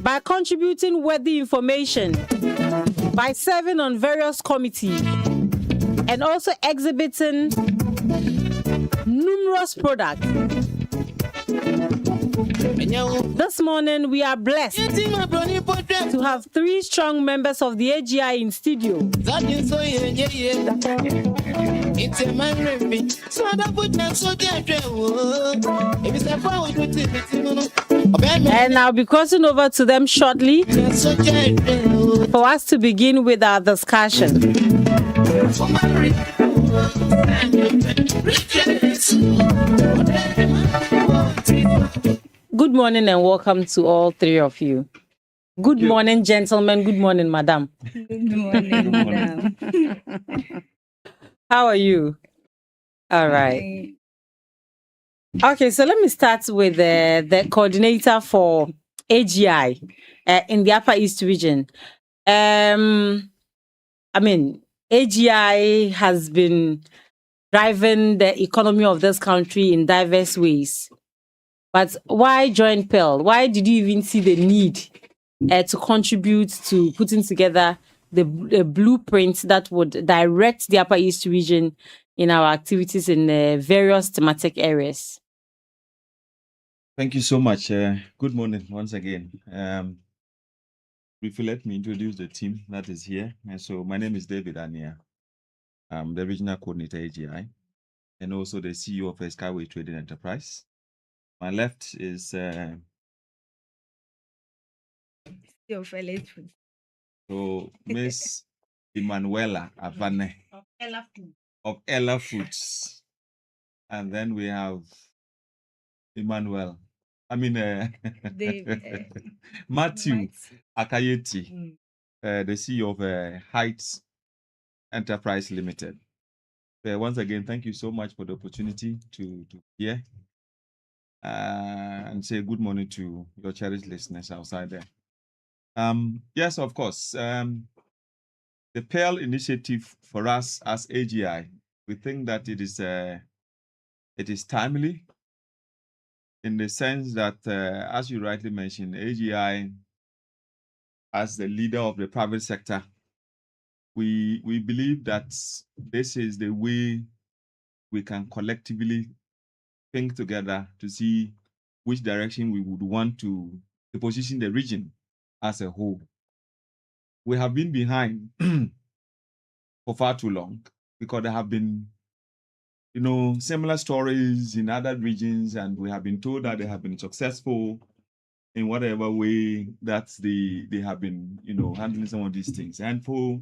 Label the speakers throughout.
Speaker 1: by contributing worthy information, by serving on various committees, and also exhibiting numerous products. This morning, we are blessed to have 3 strong members of the AGI in studio. And I'll be crossing over to them shortly for us to begin with our discussion. Good morning and welcome to all 3 of you. Good morning, gentlemen. Good morning, madam.
Speaker 2: Good morning, madam.
Speaker 1: How are you? All right. Okay, so let me start with the coordinator for AGI in the Upper East region. AGI has been driving the economy of this country in diverse ways. But why join Pearl? Why did you even see the need to contribute to putting together the blueprint that would direct the Upper East region in our activities in various thematic areas?
Speaker 3: Thank you so much. Good morning once again. Briefly, let me introduce the team that is here. And so my name is David Ania. I'm the regional coordinator AGI and also the CEO of Skyway Trading Enterprise. My left is so Miss Emanuela Avane of Ella Foods. And then we have Matthew Akayeti, the CEO of Heights Enterprise Limited. Once again, thank you so much for the opportunity to hear and say good morning to your cherished listeners outside there. Yes, of course. The Pearl initiative for us as AGI, we think that it is timely in the sense that, as you rightly mentioned, AGI, as the leader of the private sector, we believe that this is the way we can collectively think together to see which direction we would want to position the region as a whole. We have been behind for far too long because there have been, similar stories in other regions, and we have been told that they have been successful in whatever way that they have been, handling some of these things. And through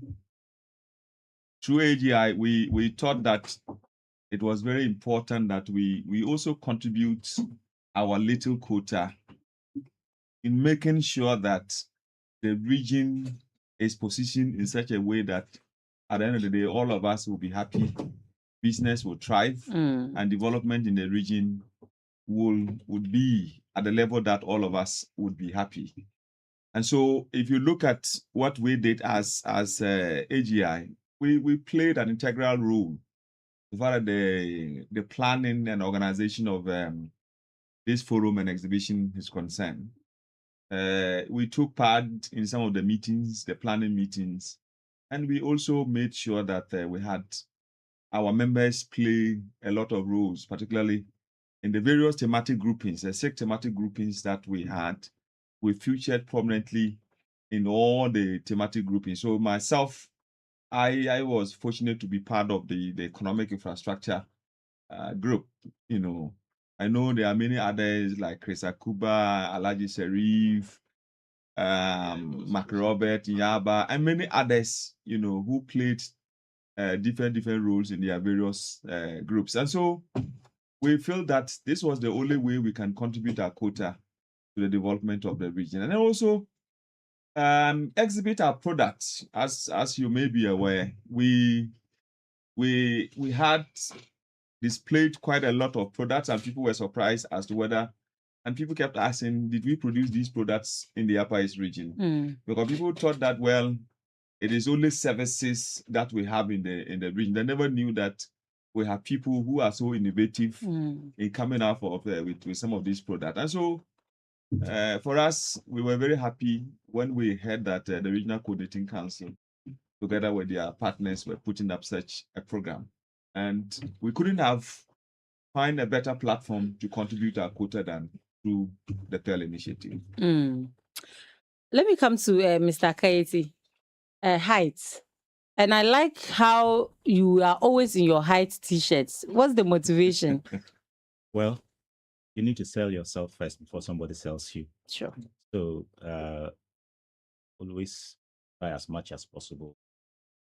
Speaker 3: AGI, we thought that it was very important that we also contribute our little quota in making sure that the region is positioned in such a way that at the end of the day, all of us will be happy, business will thrive, and development in the region would be at the level that all of us would be happy. And so if you look at what we did as AGI, we played an integral role as far as the planning and organization of this forum and exhibition is concerned. We took part in some of the meetings, the planning meetings, and we also made sure that we had our members play a lot of roles, particularly in the various thematic groupings, the 6 thematic groupings that we had. We featured prominently in all the thematic groupings. So myself, I was fortunate to be part of the economic infrastructure group. I know there are many others like Chris Akuba, Alaji Sharif, Mark Robert, Yaba, and many others, who played different roles in their various groups. And so we feel that this was the only way we can contribute our quota to the development of the region. And then also exhibit our products. As you may be aware, we had displayed quite a lot of products, and people were surprised as to whether, and people kept asking, did we produce these products in the Upper East region? Because people thought that, well, it is only services that we have in the region. They never knew that we have people who are so innovative in coming out with some of these products. And so For us, we were very happy when we heard that the Regional Coordinating Council, together with their partners, were putting up such a program. And we couldn't have find a better platform to contribute our quota than through the Pearl Initiative.
Speaker 1: Let me come to Mr. Kaiti. Height. And I like how you are always in your height t-shirts. What's the motivation?
Speaker 4: Well, you need to sell yourself first before somebody sells you.
Speaker 1: Sure.
Speaker 4: So always try as much as possible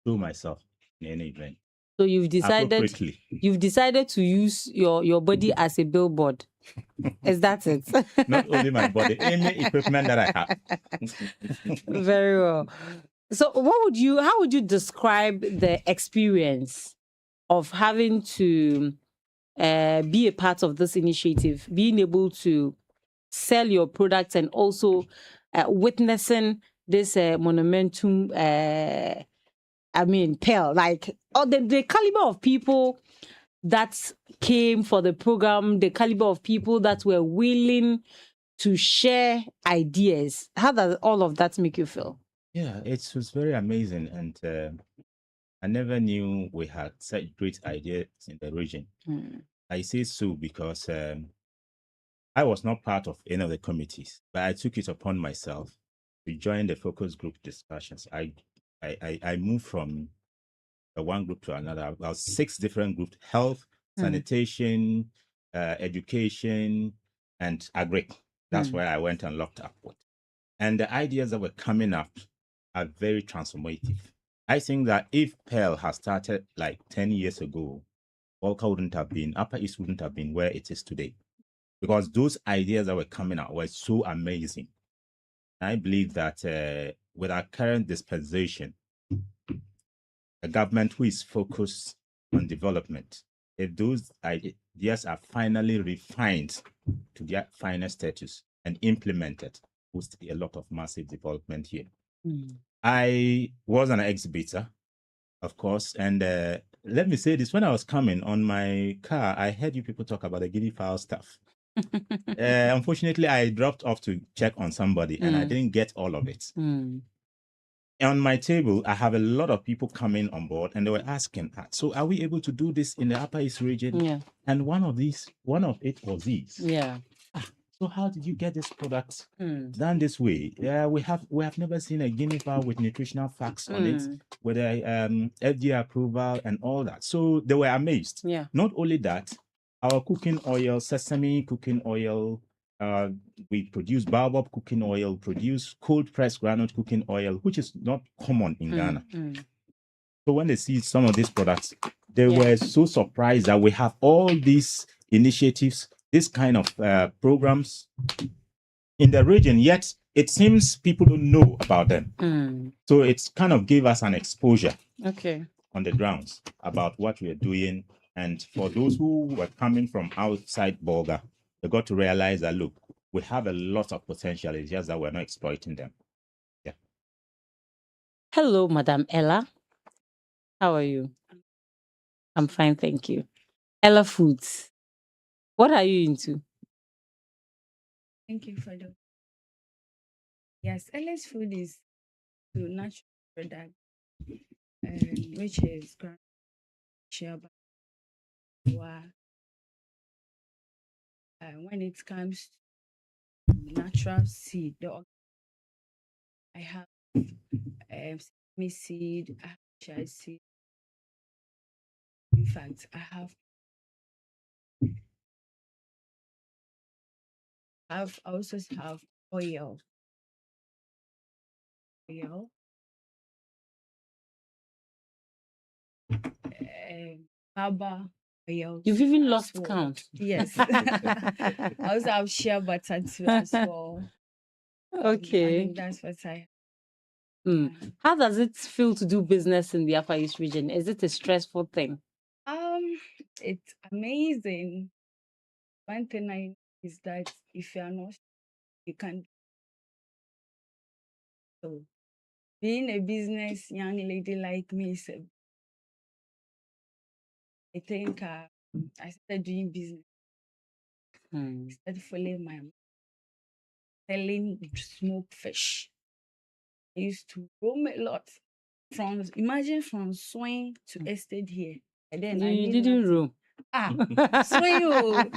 Speaker 4: to myself in any event.
Speaker 1: So you've decided to use your body as a billboard. Is that it?
Speaker 4: Not only my body, any equipment that I have.
Speaker 1: Very well. So how would you describe the experience of having to be a part of this initiative, being able to sell your products and also witnessing this monumentum, Pearl, like the caliber of people that came for the program, the caliber of people that were willing to share ideas. How does all of that make you feel?
Speaker 4: Yeah, it was very amazing. And I never knew we had such great ideas in the region. I say so because I was not part of any of the committees, but I took it upon myself to join the focus group discussions. I moved from one group to another, about 6 different groups: health, sanitation, education, and agri. That's where I went and locked up with. And the ideas that were coming up are very transformative. I think that if Pearl has started like 10 years ago, Walker wouldn't have been, Upper East wouldn't have been where it is today. Because those ideas that were coming out were so amazing. I believe that with our current dispensation, a government who is focused on development, if those ideas are finally refined to their final status and implemented, will see a lot of massive development here. I was an exhibitor, of course, and let me say this: when I was coming on my car, I heard you people talk about the guinea fowl stuff. Unfortunately, I dropped off to check on somebody and I didn't get all of it. On my table, I have a lot of people coming on board and they were asking, so are we able to do this in the Upper East region?
Speaker 1: Yeah.
Speaker 4: And one of it was these.
Speaker 1: Yeah.
Speaker 4: So how did you get this product done this way? We have never seen a guinea fowl with nutritional facts on it, with a FDA approval and all that. So they were amazed.
Speaker 1: Yeah.
Speaker 4: Not only that, our cooking oil, sesame cooking oil, we produce baobab cooking oil, produce cold pressed granite cooking oil, which is not common in Ghana. So when they see some of these products, they were so surprised that we have all these initiatives, this kind of programs in the region, yet it seems people don't know about them. So it's kind of gave us an exposure on the grounds about what we are doing. And for those who were coming from outside Bolga, they got to realize that, look, we have a lot of potential. It's just that we're not exploiting them. Yeah.
Speaker 1: Hello, Madam Ella. How are you? I'm fine, thank you. Ella Foods. What are you into?
Speaker 2: Thank you for the. Yes, Ella's food is to natural product, which is ground shea butter. When it comes to natural seed, I have sesame seed, I have chia seed. In fact, I also have oil. Baba oil.
Speaker 1: You've even
Speaker 2: as
Speaker 1: lost
Speaker 2: well.
Speaker 1: count.
Speaker 2: Yes. I also have shea butter too as well. I
Speaker 1: Okay.
Speaker 2: think that's what I.
Speaker 1: How does it feel to do business in the Upper East region? Is it a stressful thing?
Speaker 2: It's amazing. One thing I know is that if you are not, you can't. So, being a business young lady like me, I think I started doing business. Started following my selling smoked fish. I used to roam a lot imagine from Swing to Estate here. And then I
Speaker 1: You
Speaker 2: did
Speaker 1: didn't
Speaker 2: nothing.
Speaker 1: room.
Speaker 2: Ah, Swing oh.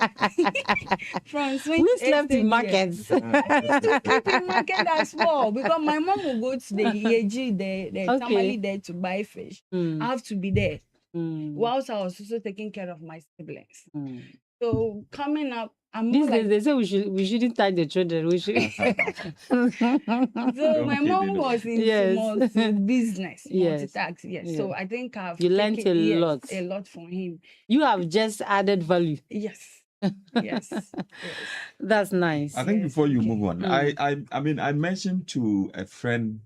Speaker 2: From Swing
Speaker 1: We
Speaker 2: to
Speaker 1: slept
Speaker 2: Estate
Speaker 1: in
Speaker 2: here.
Speaker 1: markets.
Speaker 2: I used to sleep in market as well because my mom will go to the Yeji, the
Speaker 1: Okay.
Speaker 2: Tamale there to buy fish.
Speaker 1: Mm,
Speaker 2: I have to be there.
Speaker 1: mm,
Speaker 2: Whilst I was also taking care of my siblings.
Speaker 1: mm.
Speaker 2: So coming up, I'm more
Speaker 1: These days
Speaker 2: like
Speaker 1: they say we shouldn't touch the children. We should.
Speaker 2: so
Speaker 3: Don't
Speaker 2: my
Speaker 3: kid,
Speaker 2: mom
Speaker 3: you know.
Speaker 2: was into
Speaker 1: Yes.
Speaker 2: business,
Speaker 1: Yes.
Speaker 2: multitask. Yes.
Speaker 1: Yes.
Speaker 2: So I think I've
Speaker 1: You learnt
Speaker 2: taken
Speaker 1: a lot.
Speaker 2: a lot from him.
Speaker 1: You have just added value.
Speaker 2: Yes. Yes. Yes.
Speaker 1: That's nice.
Speaker 3: I think
Speaker 2: Yes,
Speaker 3: before you
Speaker 2: okay.
Speaker 3: move on, I mean, I mentioned to a friend,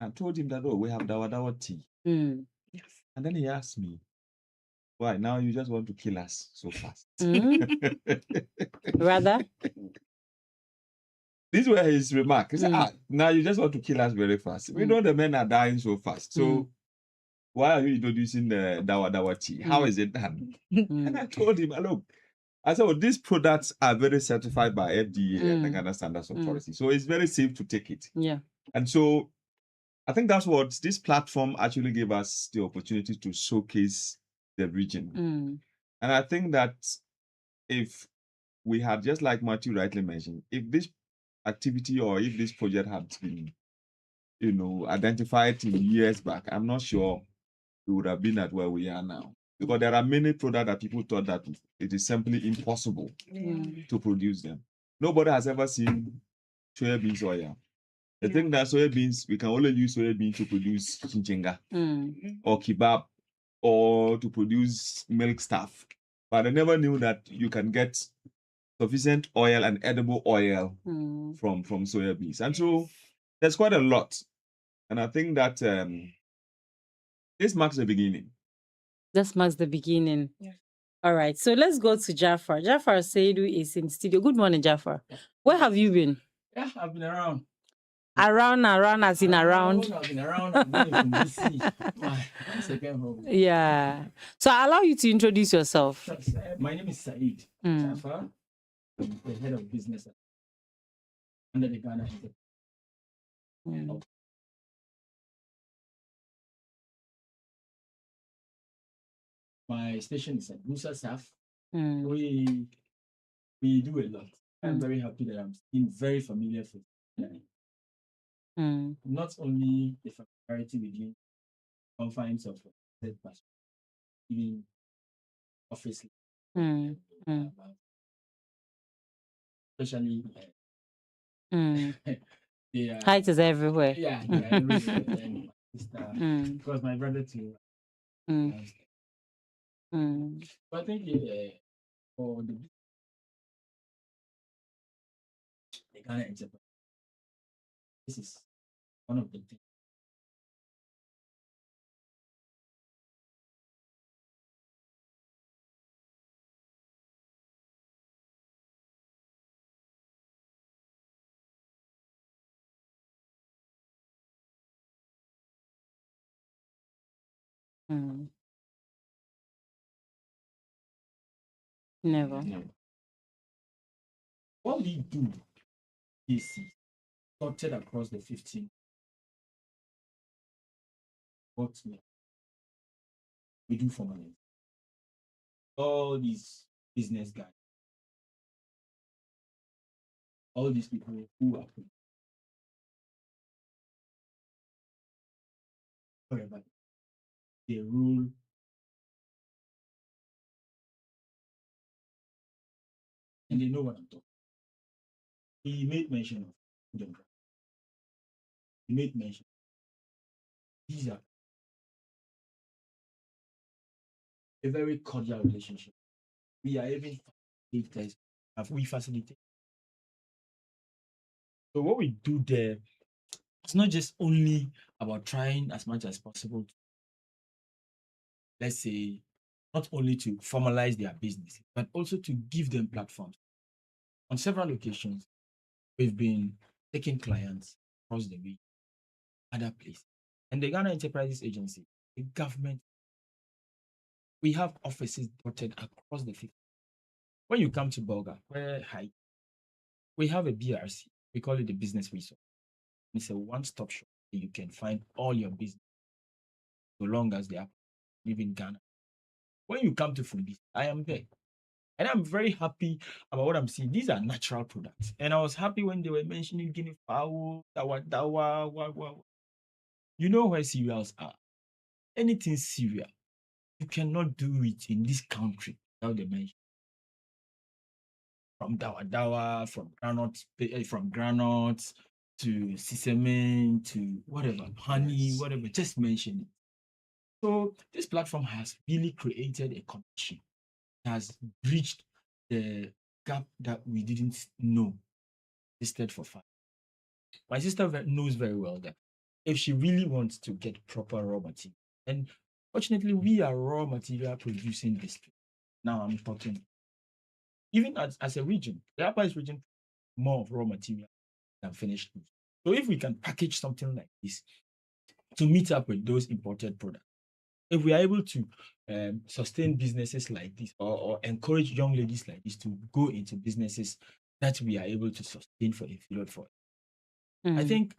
Speaker 3: I told him that, oh, we have dawa tea.
Speaker 1: Mm.
Speaker 2: Yes.
Speaker 3: And then he asked me, why now you just want to kill us so fast?
Speaker 1: Mm. Rather.
Speaker 3: These were his remarks. He said,
Speaker 1: Mm.
Speaker 3: now you just want to kill us very fast. We
Speaker 1: Mm.
Speaker 3: know the men are dying so fast. So
Speaker 1: Mm.
Speaker 3: why are you introducing the dawa tea? How
Speaker 1: Mm.
Speaker 3: is it done? And I
Speaker 1: Mm.
Speaker 3: told him, look, I said, well, these products are very certified by FDA and the
Speaker 1: Mm.
Speaker 3: Ghana Standards
Speaker 1: Mm.
Speaker 3: Authority. So it's very safe to take it.
Speaker 1: Yeah.
Speaker 3: And so I think that's what this platform actually gave us the opportunity to showcase the region.
Speaker 1: Mm.
Speaker 3: And I think that if we had, just like Matthew rightly mentioned, if this activity or if this project had been, identified in years back, I'm not sure we would have been at where we are now. Because there are many products that people thought that it is simply impossible
Speaker 1: Mm.
Speaker 3: to produce them. Nobody has ever seen soybeans oil. The
Speaker 2: Yeah.
Speaker 3: thing that soybeans, we can only use soybean to produce chinchenga
Speaker 1: Mm.
Speaker 3: or kebab or to produce milk stuff. But I never knew that you can get sufficient oil and edible oil
Speaker 1: Mm.
Speaker 3: from soybeans. And so there's quite a lot. And I think that this marks the beginning.
Speaker 1: This marks the beginning.
Speaker 2: Yeah.
Speaker 1: All right. So let's go to Jafar. Jafar Seidu is in studio. Good morning, Jafar. Where have you been?
Speaker 5: Yeah, I've been around.
Speaker 1: Around as in around.
Speaker 5: I've been around. I've been from DC. My second home.
Speaker 1: Yeah. So I allow you to introduce yourself.
Speaker 5: My name is Saeed
Speaker 1: Mm.
Speaker 5: Jafar. I'm the head of business under the Ghana Enterprise.
Speaker 1: Mm.
Speaker 5: My station is at Musa Saf.
Speaker 1: Mm.
Speaker 5: We do a lot. I'm
Speaker 1: Mm.
Speaker 5: very happy that I'm being very familiar with
Speaker 1: Mm.
Speaker 5: not only the familiarity within confines of that, but even office,
Speaker 1: Mm. Mm.
Speaker 5: especially
Speaker 1: Mm.
Speaker 5: they are,
Speaker 1: Height is everywhere.
Speaker 5: yeah, they are everywhere. And my sister,
Speaker 1: Mm.
Speaker 5: because my brother too.
Speaker 1: Mm. Mm.
Speaker 5: So I think for the Ghana Enterprise, this is one of the things.
Speaker 1: Mm. Never.
Speaker 5: What we do is sorted across the 15. What we do for money. All these business guys, all these people who are whatever they rule. And they know what I'm talking. He made mention of food and drug. He made mention. These are a very cordial relationship. We are even facilitators. We facilitate. So what we do there, it's not just only about trying as much as possible to, let's say, not only to formalize their business, but also to give them platforms. On several occasions, we've been taking clients across the region, other places. And the Ghana Enterprises Agency, the government, we have offices dotted across the 50. When you come to Bulga, where we have a BRC. We call it the Business Resource. It's a one-stop shop. You can find all your business, so long as they are live in Ghana. When you come to Funbi, I am there. And I'm very happy about what I'm seeing. These are natural products. And I was happy when they were mentioning guinea fowl, dawa. You know where cereals are. Anything cereal, you cannot do it in this country without the mention. From dawa, from granules to sesame to whatever, honey,
Speaker 3: Yes.
Speaker 5: whatever, just mention it. So this platform has really created a connection, has bridged the gap that we didn't know existed for fun. My sister knows very well that if she really wants to get proper raw material, and fortunately, we are raw material producing district. Now I'm talking, even as a region, the Upper East region more of raw material than finished goods. So if we can package something like this to meet up with those imported products, if we are able to sustain businesses like this, or encourage young ladies like this to go into businesses that we are able to sustain for a period for, I think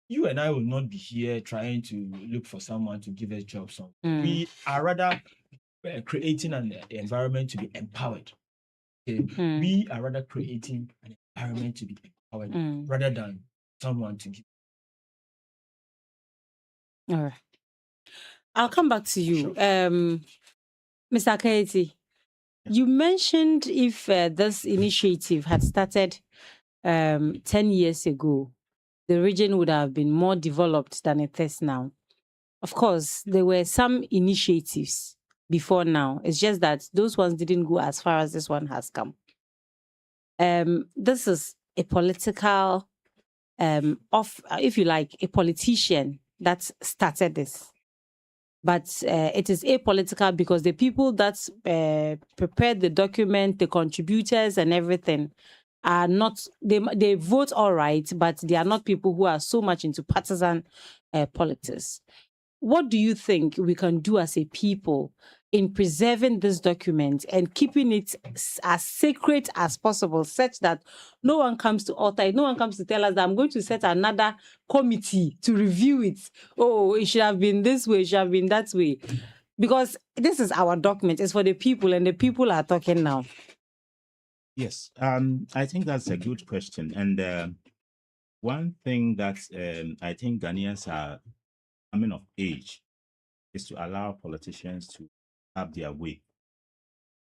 Speaker 5: you and I will not be here trying to look for someone to give us jobs on. We are rather creating an environment to be empowered. Okay? We are rather creating an environment to be empowered rather than someone to give.
Speaker 1: All right. I'll come back to you.
Speaker 5: Sure.
Speaker 1: Mr. Kaiti, you mentioned if this initiative had started 10 years ago, the region would have been more developed than it is now. Of course, there were some initiatives before now. It's just that those ones didn't go as far as this one has come. This is a political, if you like, a politician that started this. But it is apolitical because the people that prepared the document, the contributors and everything are not, they vote all right, but they are not people who are so much into partisan politics. What do you think we can do as a people in preserving this document and keeping it as sacred as possible, such that no one comes to alter it, no one comes to tell us that I'm going to set another committee to review it. Oh, it should have been this way, it should have been that way. Because this is our document, it's for the people, and the people are talking now.
Speaker 4: Yes, I think that's a good question. And one thing that I think Ghanaians are coming of age is to allow politicians to have their way.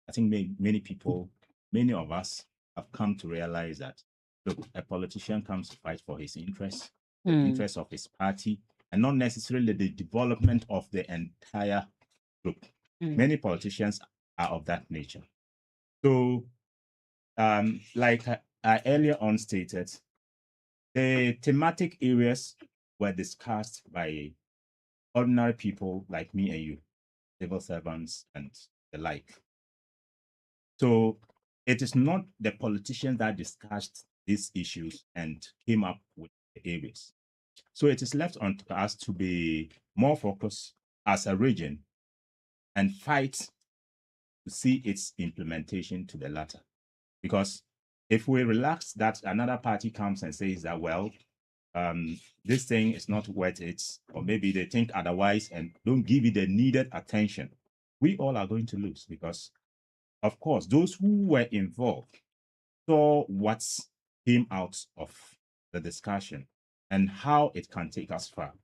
Speaker 4: I think many people, many of us have come to realize that, look, a politician comes to fight for his interests, the interests of his party, and not necessarily the development of the entire group. Many politicians are of that nature. So, like I earlier on stated, the thematic areas were discussed by ordinary people like me and you, civil servants and the like. So it is not the politicians that discussed these issues and came up with the areas. So it is left on us to be more focused as a region and fight to see its implementation to the latter. Because if we relax that another party comes and says that, well, this thing is not worth it, or maybe they think otherwise and don't give it the needed attention, we all are going to lose, because of course those who were involved saw what came out of the discussion and how it can take us far,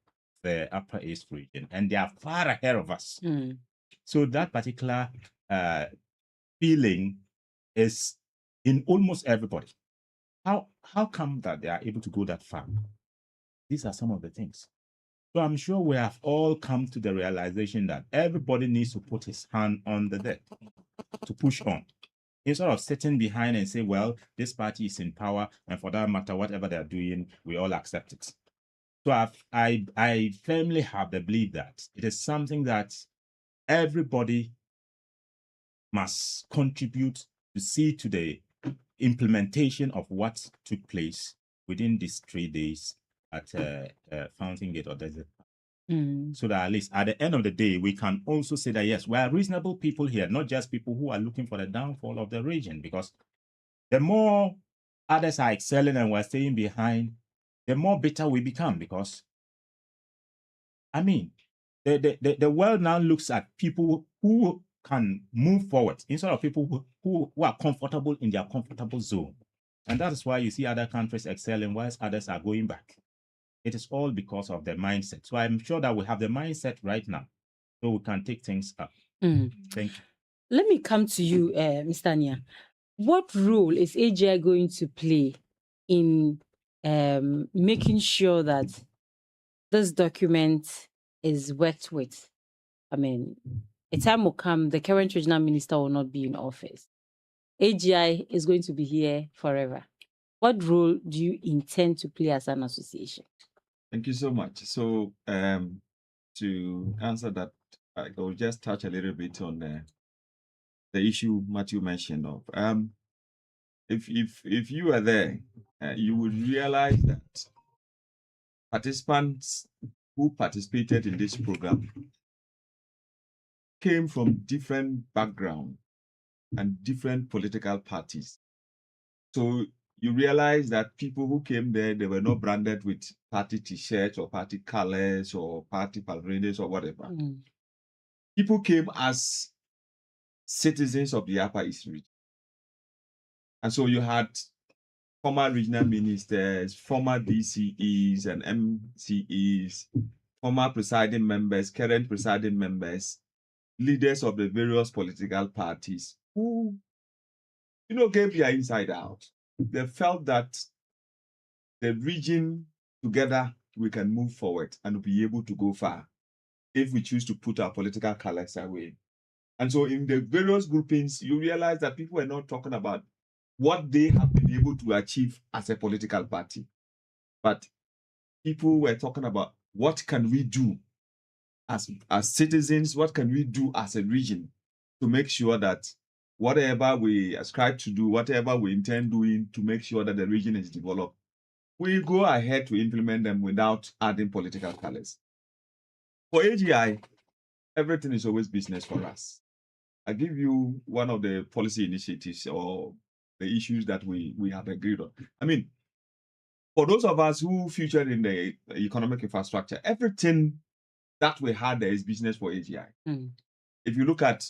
Speaker 4: the Upper East region, and they are far ahead of us. So that particular feeling is in almost everybody. How come that they are able to go that far? These are some of the things. So I'm sure we have all come to the realization that everybody needs to put his hand on the deck to push on, instead of sitting behind and say, well, this party is in power, and for that matter, whatever they're doing, we all accept it. So I firmly have the belief that it is something that everybody must contribute to see to the implementation of what took place within these 3 days at Fountain Gate or Desert. So that at least at the end of the day, we can also say that, yes, we are reasonable people here, not just people who are looking for the downfall of the region. Because the more others are excelling and we're staying behind, the more bitter we become. Because, I mean, the world now looks at people who can move forward instead of people who are comfortable in their comfortable zone. And that is why you see other countries excelling whilst others are going back. It is all because of the mindset. So I'm sure that we have the mindset right now so we can take things up.
Speaker 1: Mm.
Speaker 4: Thank you.
Speaker 1: Let me come to you, Mr. Nia. What role is AGI going to play in making sure that this document is worked with? I mean, a time will come, the current regional minister will not be in office. AGI is going to be here forever. What role do you intend to play as an association?
Speaker 3: Thank you so much. So, to answer that, I will just touch a little bit on the issue Matthew mentioned of. If you are there, you would realize that participants who participated in this program came from different backgrounds and different political parties. So you realize that people who came there, they were not branded with party t-shirts or party colors or party paraders or whatever.
Speaker 1: Mm.
Speaker 3: People came as citizens of the Upper East region. And so you had former regional ministers, former DCEs and MCEs, former presiding members, current presiding members, leaders of the various political parties who, gave their inside out. They felt that the region together, we can move forward and be able to go far if we choose to put our political colors away. And so in the various groupings, you realize that people are not talking about what they have been able to achieve as a political party, but people were talking about what can we do as citizens, what can we do as a region to make sure that whatever we ascribe to do, whatever we intend doing to make sure that the region is developed, we go ahead to implement them without adding political colors. For AGI, everything is always business for us. I give you one of the policy initiatives or the issues that we have agreed on. I mean, for those of us who featured in the economic infrastructure, everything that we had there is business for AGI.
Speaker 1: Mm.
Speaker 3: If you look at,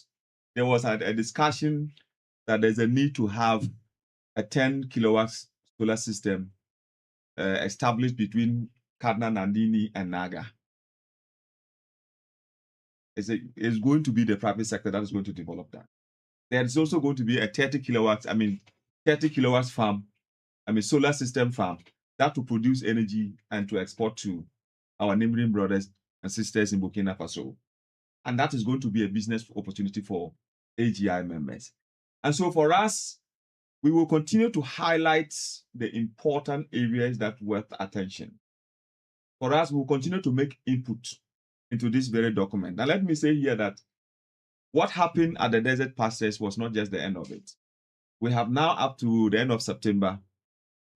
Speaker 3: there was a discussion that there's a need to have a 10 kilowatts solar system established between Kaduna, Nandini, and Naga. It's going to be the private sector that is going to develop that. There's also going to be a 30 kilowatts farm, solar system farm that will produce energy and to export to our neighboring brothers and sisters in Burkina Faso. And that is going to be a business opportunity for AGI members. And so for us, we will continue to highlight the important areas that worth attention. For us, we will continue to make input into this very document. Now, let me say here that what happened at the Desert Pastures was not just the end of it. We have now up to the end of September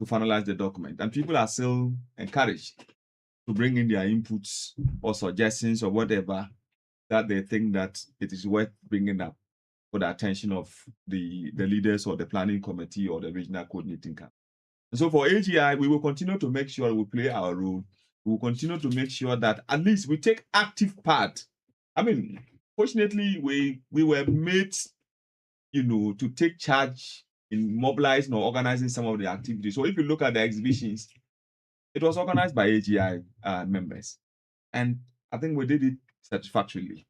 Speaker 3: to finalize the document, and people are still encouraged to bring in their inputs or suggestions or whatever that they think that it is worth bringing up for the attention of the leaders or the planning committee or the regional coordinating camp. And so for AGI, we will continue to make sure we play our role. We will continue to make sure that at least we take active part. I mean, fortunately, we were made, to take charge in mobilizing or organizing some of the activities. So if you look at the exhibitions, it was organized by AGI members. And I think we did it satisfactorily.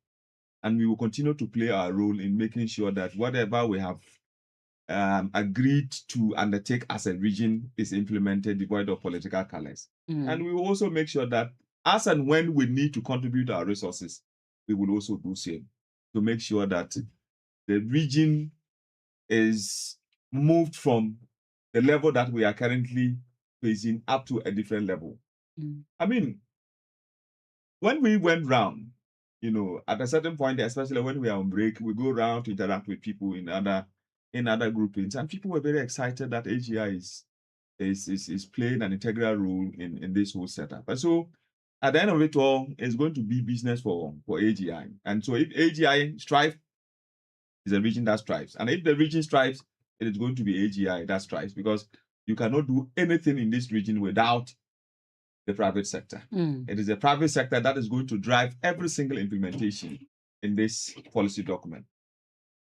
Speaker 3: And we will continue to play our role in making sure that whatever we have agreed to undertake as a region is implemented devoid of political colors.
Speaker 1: Mm.
Speaker 3: And we will also make sure that as and when we need to contribute our resources, we will also do so to make sure that the region is moved from the level that we are currently facing up to a different level.
Speaker 1: Mm.
Speaker 3: I mean, when we went round, at a certain point, especially when we are on break, we go around to interact with people in other groupings, and people were very excited that AGI is playing an integral role in this whole setup. And so at the end of it all, it's going to be business for AGI. And so if AGI strives, it's a region that strives. And if the region strives, it is going to be AGI that strives, because You cannot do anything in this region without the private sector. It is the private sector that is going to drive every single implementation in this policy document.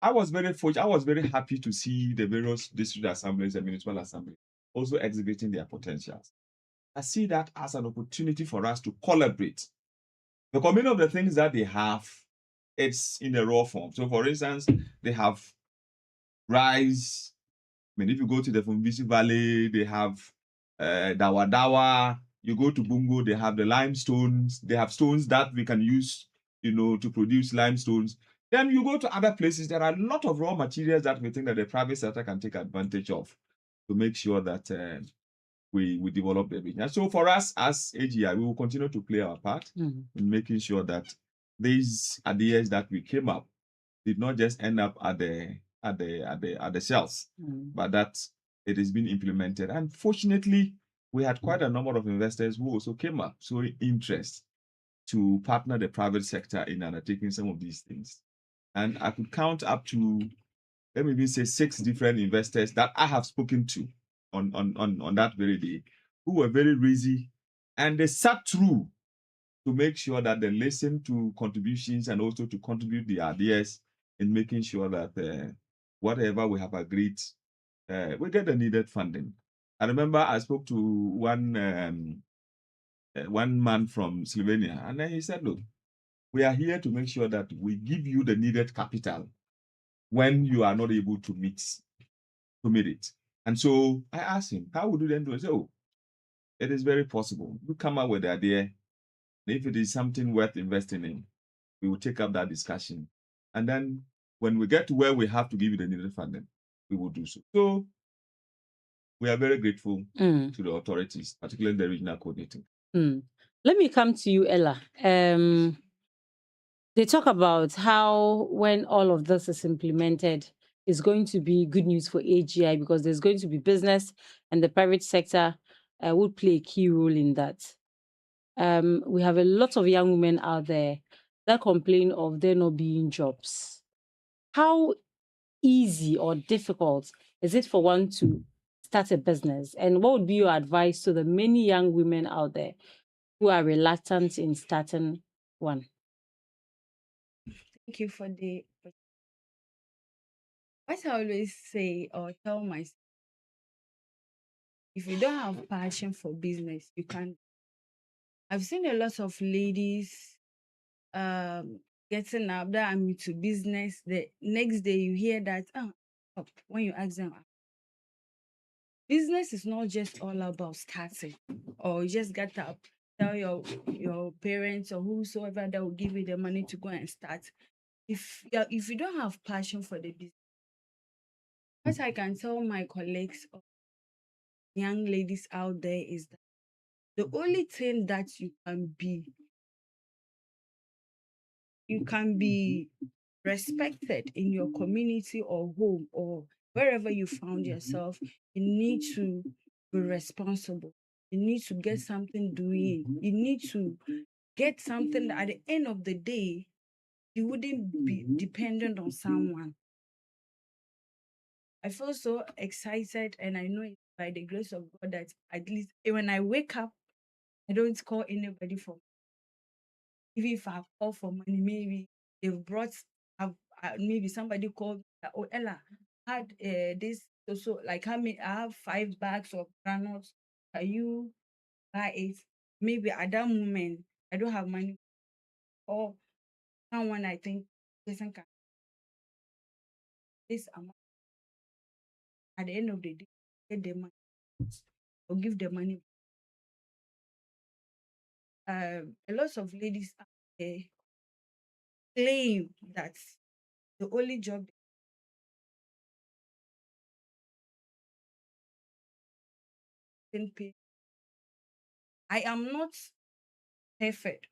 Speaker 3: I was very happy to see the various district assemblies and municipal assemblies also exhibiting their potentials. I see that as an opportunity for us to collaborate. Because many of the things that they have, it's in a raw form. So, for instance, they have rice. I mean, if you go to the Fumbisi Valley, they have Dawa Dawa. You go to Bungo, they have the limestones. They have stones that we can use, to produce limestones. Then you go to other places, there are a lot of raw materials that we think that the private sector can take advantage of to make sure that we develop the region. So for us as AGI, we will continue to play our part in making sure that these ideas that we came up did not just end up at the shelves, but that it is being implemented. And fortunately, we had quite a number of investors who also came up showing interest to partner the private sector in undertaking some of these things. And I could count up to, let me even say, 6 different investors that I have spoken to on that very day, who were very busy, and they sat through to make sure that they listen to contributions and also to contribute the ideas in making sure that whatever we have agreed, we get the needed funding. I remember I spoke to one man from Slovenia, and then he said, look, we are here to make sure that we give you the needed capital when you are not able to meet it. And so I asked him, how would you then do it? He said, oh, it is very possible. You come up with the idea. If it is something worth investing in, we will take up that discussion. And then when we get to where we have to give you the needed funding, we will do so. So we are very grateful to the authorities, particularly the regional coordinating.
Speaker 1: Let me come to you, Ella. They talk about how when all of this is implemented, it's going to be good news for AGI because there's going to be business and the private sector would play a key role in that. We have a lot of young women out there that complain of there not being jobs. How easy or difficult is it for one to start a business? And what would be your advice to the many young women out there who are reluctant in starting one?
Speaker 2: Thank you for the. What I always say or tell myself, if you don't have passion for business, you can't. I've seen a lot of ladies getting up that I'm into business. The next day you hear that when you ask them, business is not just all about starting or you just get up, tell your parents or whosoever that will give you the money to go and start. If you don't have passion for the business, what I can tell my colleagues or young ladies out there is that the only thing that you can be respected in your community or home or wherever you found yourself, you need to be responsible. You need to get something doing. You need to get something that at the end of the day, you wouldn't be dependent on someone. I feel so excited, and I know it's by the grace of God that at least when I wake up, I don't call anybody for. Even if I call for money, maybe they've brought. Maybe somebody called. Oh, Ella had this also like I have 5 bags of granules. Can you buy it? Maybe at that moment I don't have money, or someone I think person can this amount. At the end of the day, get the money or give the money. A lot of ladies out there claim that the only job they pay. I am not perfect.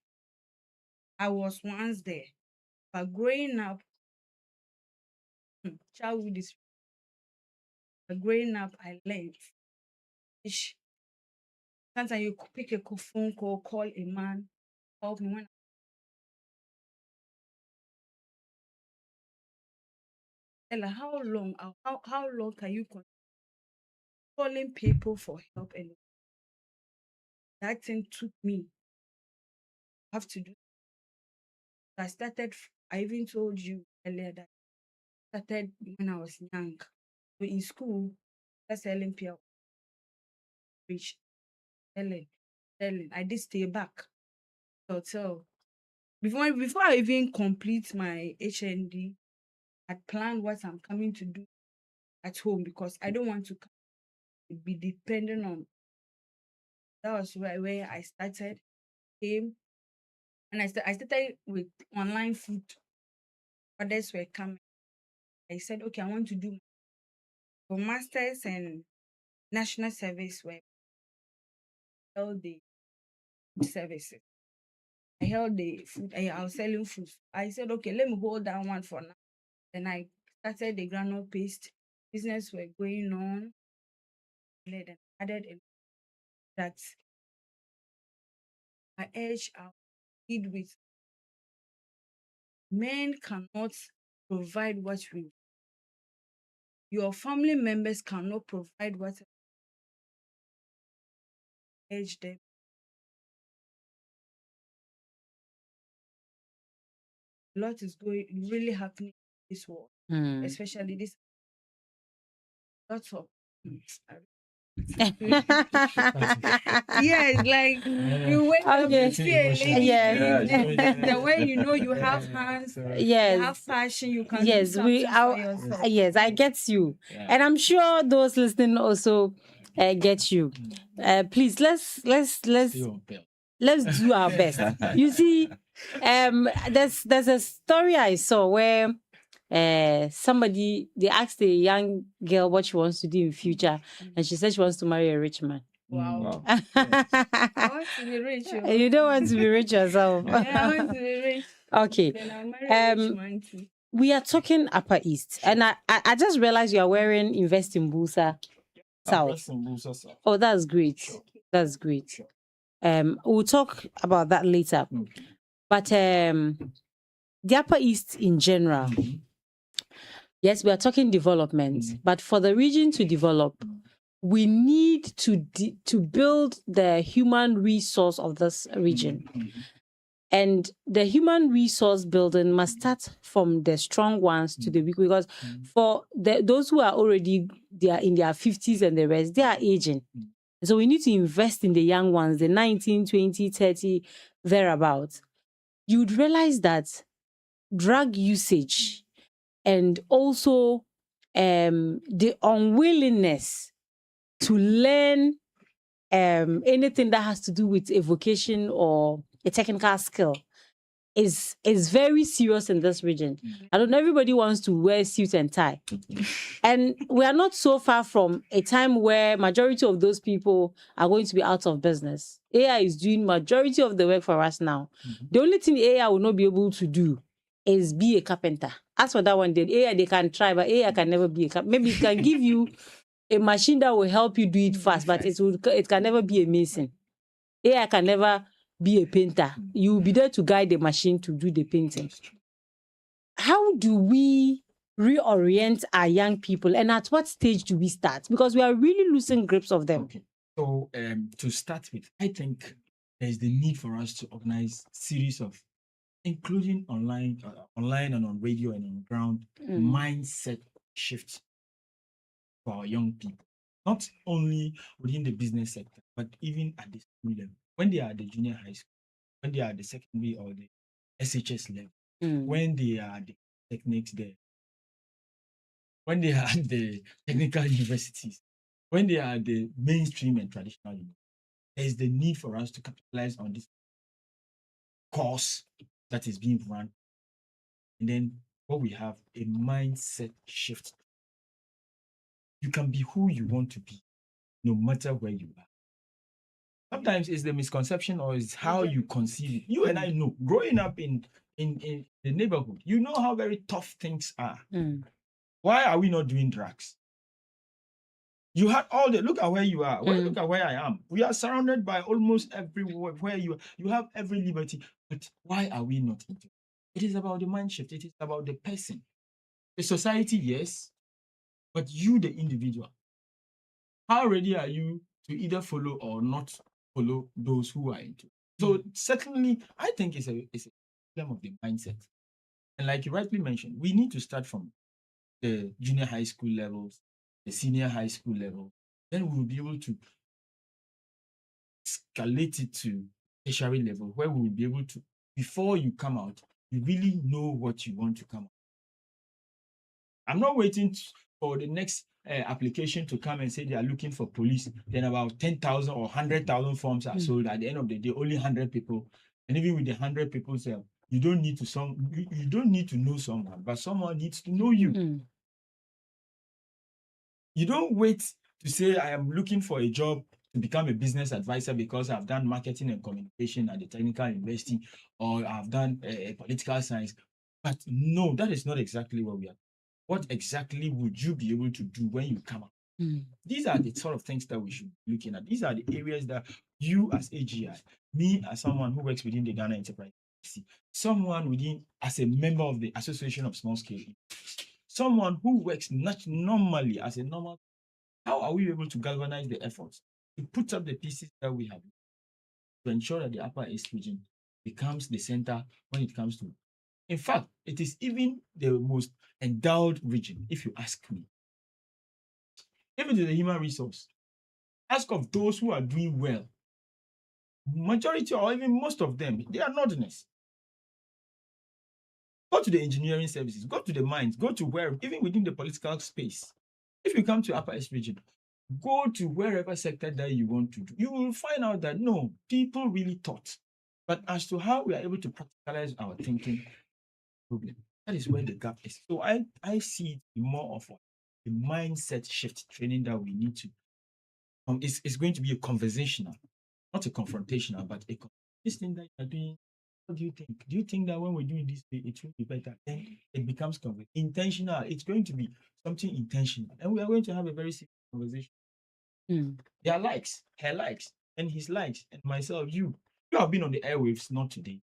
Speaker 2: I was once there, but growing up, childhood is. But growing up, I learned. Sometimes you pick a phone call a man, help me when. Ella, how long? How long can you calling people for help, and that thing took me. Have to do. I started. I even told you earlier that I started when I was young. So in school, I was selling pure, which selling. I did stay back. So before I even complete my HND, I planned what I'm coming to do at home because I don't want to be dependent on. That was where I started. Came and I started with online food. Others were coming. I said, okay, I want to do for masters and national service where I held the food services. I held the food. I was selling food. I said, okay, let me hold that one for now. Then I started the granule paste. Business were going on. Then added that I urge our kid with men cannot provide what we. Your family members cannot provide what I urge them. A lot is really happening in this world, especially this lots of yes, like you wake up,
Speaker 1: Okay.
Speaker 2: you see a lady
Speaker 1: Yes.
Speaker 2: doing this, the way you know you have hands, you have
Speaker 1: Yes.
Speaker 2: passion, you can do
Speaker 1: Yes,
Speaker 2: something for yourself.
Speaker 1: yes, I get you.
Speaker 5: Yeah.
Speaker 1: And I'm sure those listening also get you. Please let's
Speaker 5: Stay on Pearl.
Speaker 1: let's do our best. You see, there's a story I saw where somebody they asked a young girl what she wants to do in future, and she said she wants to marry a rich man.
Speaker 2: Wow.
Speaker 3: Wow.
Speaker 2: I want to be rich. Oh.
Speaker 1: You don't want to be rich yourself.
Speaker 2: Yeah, I want to be rich.
Speaker 1: Okay.
Speaker 2: Then I'll marry a rich
Speaker 1: Um,
Speaker 2: man too.
Speaker 1: We are talking Upper East, and I just realized you are wearing Invest in Busa South. Oh, that's great.
Speaker 5: Sure.
Speaker 1: That's great. We'll talk about that later.
Speaker 5: Okay.
Speaker 1: But the Upper East in general, yes, we are talking development, but for the region to develop, we need to build the human resource of this region. And the human resource building must start from the strong ones to the weak, because for those who are already they are in their 50s and the rest, they are aging. So we need to invest in the young ones, the 19, 20, 30, thereabouts. You'd realize that drug usage and also the unwillingness to learn anything that has to do with a vocation or a technical skill is very serious in this region. I don't know, everybody wants to wear suit and tie. And we are not so far from a time where majority of those people are going to be out of business. AI is doing majority of the work for us now. The only thing AI will not be able to do is be a carpenter. As for that one, AI they can try, but AI can never be a carpenter. Maybe it can give you a machine that will help you do it fast, but it can never be a mason. AI can never be a painter. You will be there to guide the machine to do the painting. How do we reorient our young people, and at what stage do we start? Because we are really losing grips of them.
Speaker 5: Okay. So to start with, I think there's the need for us to organize series of, including online and on radio and on ground, mindset shifts for our young people. Not only within the business sector, but even at the school level. When they are at the junior high school, when they are at the secondary or the SHS level, when they are at the techniques there, when they are at the technical universities, when they are at the mainstream and traditional universities, there is the need for us to capitalize on this course that is being run. And then what we have, a mindset shift. You can be who you want to be, no matter where you are. Sometimes it's the misconception or it's how you conceive it. You and I know, growing up in the neighborhood, you know how very tough things are. Why are we not doing drugs? You had all the, look at where you are. Look at where I am. We are surrounded by almost everywhere where you are. You have every liberty. But why are we not into it? It is about the mind shift. It is about the person. The society, yes, but you, the individual. how ready are you to either follow or not follow those who are into it? So certainly, I think it's a problem of the mindset. And like you rightly mentioned, we need to start from the junior high school levels, the senior high school level. Then we will be able to escalate it to tertiary level, where we will be able to, before you come out, you really know what you want to come out. I'm not waiting for the next application to come and say they are looking for police. Then about 10,000 or 100,000 forms are sold. At the end of the day, only 100 people. And even with the 100 people, you don't need to you don't need to know someone, but someone needs to know you.
Speaker 1: Mm.
Speaker 5: You don't wait to say, I am looking for a job to become a business advisor because I've done marketing and communication at the technical university, or I've done political science. But no, that is not exactly what we are. What exactly would you be able to do when you come out?
Speaker 1: Mm.
Speaker 5: These are the sort of things that we should be looking at. These are the areas that you as AGI, me as someone who works within the Ghana Enterprise, someone within as a member of the Association of Small Scale, someone who works normally as a normal, how are we able to galvanize the efforts to put up the pieces that we have to ensure that the Upper East region becomes the center when it comes to, in fact, it is even the most endowed region, if you ask me. Even to the human resource, ask of those who are doing well. Majority or even most of them, they are northerners. Go to the engineering services, go to the mines, go to where, even within the political space. If you come to Upper East region, go to wherever sector that you want to do. You will find out that no, people really thought. But as to how we are able to practicalize our thinking problem, that is where the gap is. So I see it more of a mindset shift training that we need to. It's going to be a conversational, not a confrontational, but this thing that you are doing. What do you think? Do you think that when we're doing this, it will be better? Then it becomes intentional. It's going to be something intentional, and we are going to have a very serious conversation.
Speaker 1: Mm.
Speaker 5: Their likes, her likes, and his likes, and myself, you have been on the airwaves, not today.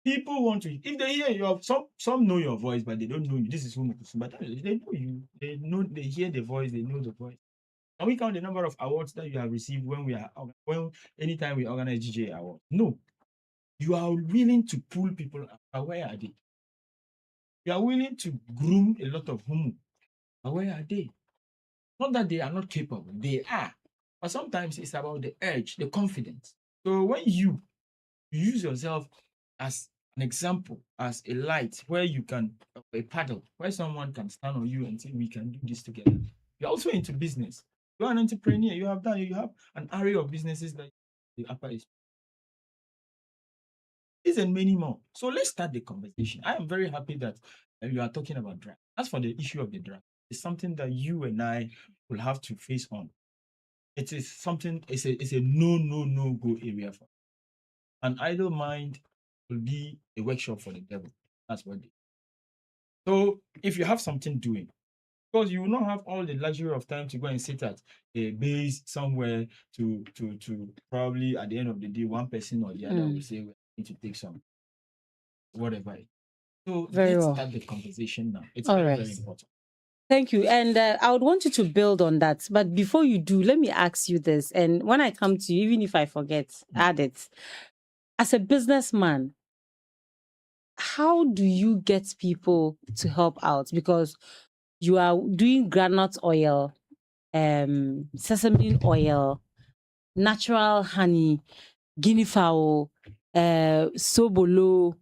Speaker 5: People want to, if they hear your, some know your voice, but they don't know you. This is who, but they know you. They hear the voice, they know the voice. Can we count the number of awards that you have received anytime we organize GJ Awards? No. You are willing to pull people up. Where are they? You are willing to groom a lot of humu. Where are they? Not that they are not capable, they are. But sometimes it's about the urge, the confidence. So when you use yourself as an example, as a light where you can, a paddle, where someone can stand on you and say, we can do this together. You're also into business. You're an entrepreneur. You have an array of businesses like the Upper East. These and many more. So let's start the conversation. I am very happy that you are talking about draft. As for the issue of the draft, it's something that you and I will have to face on. It is something, it's a no go area for us. An idle mind will be a workshop for the devil. That's what they. So if you have something doing, because you will not have all the luxury of time to go and sit at a base somewhere to probably at the end of the day, one person or the other will say, we need to take some whatever. So let's start the conversation now. It's very important.
Speaker 1: Thank you. And I would want you to build on that. But before you do, let me ask you this. And when I come to you, even if I forget, add it. As a businessman, how do you get people to help out? Because you are doing groundnut oil, sesame oil, natural honey, guinea fowl, sobolo,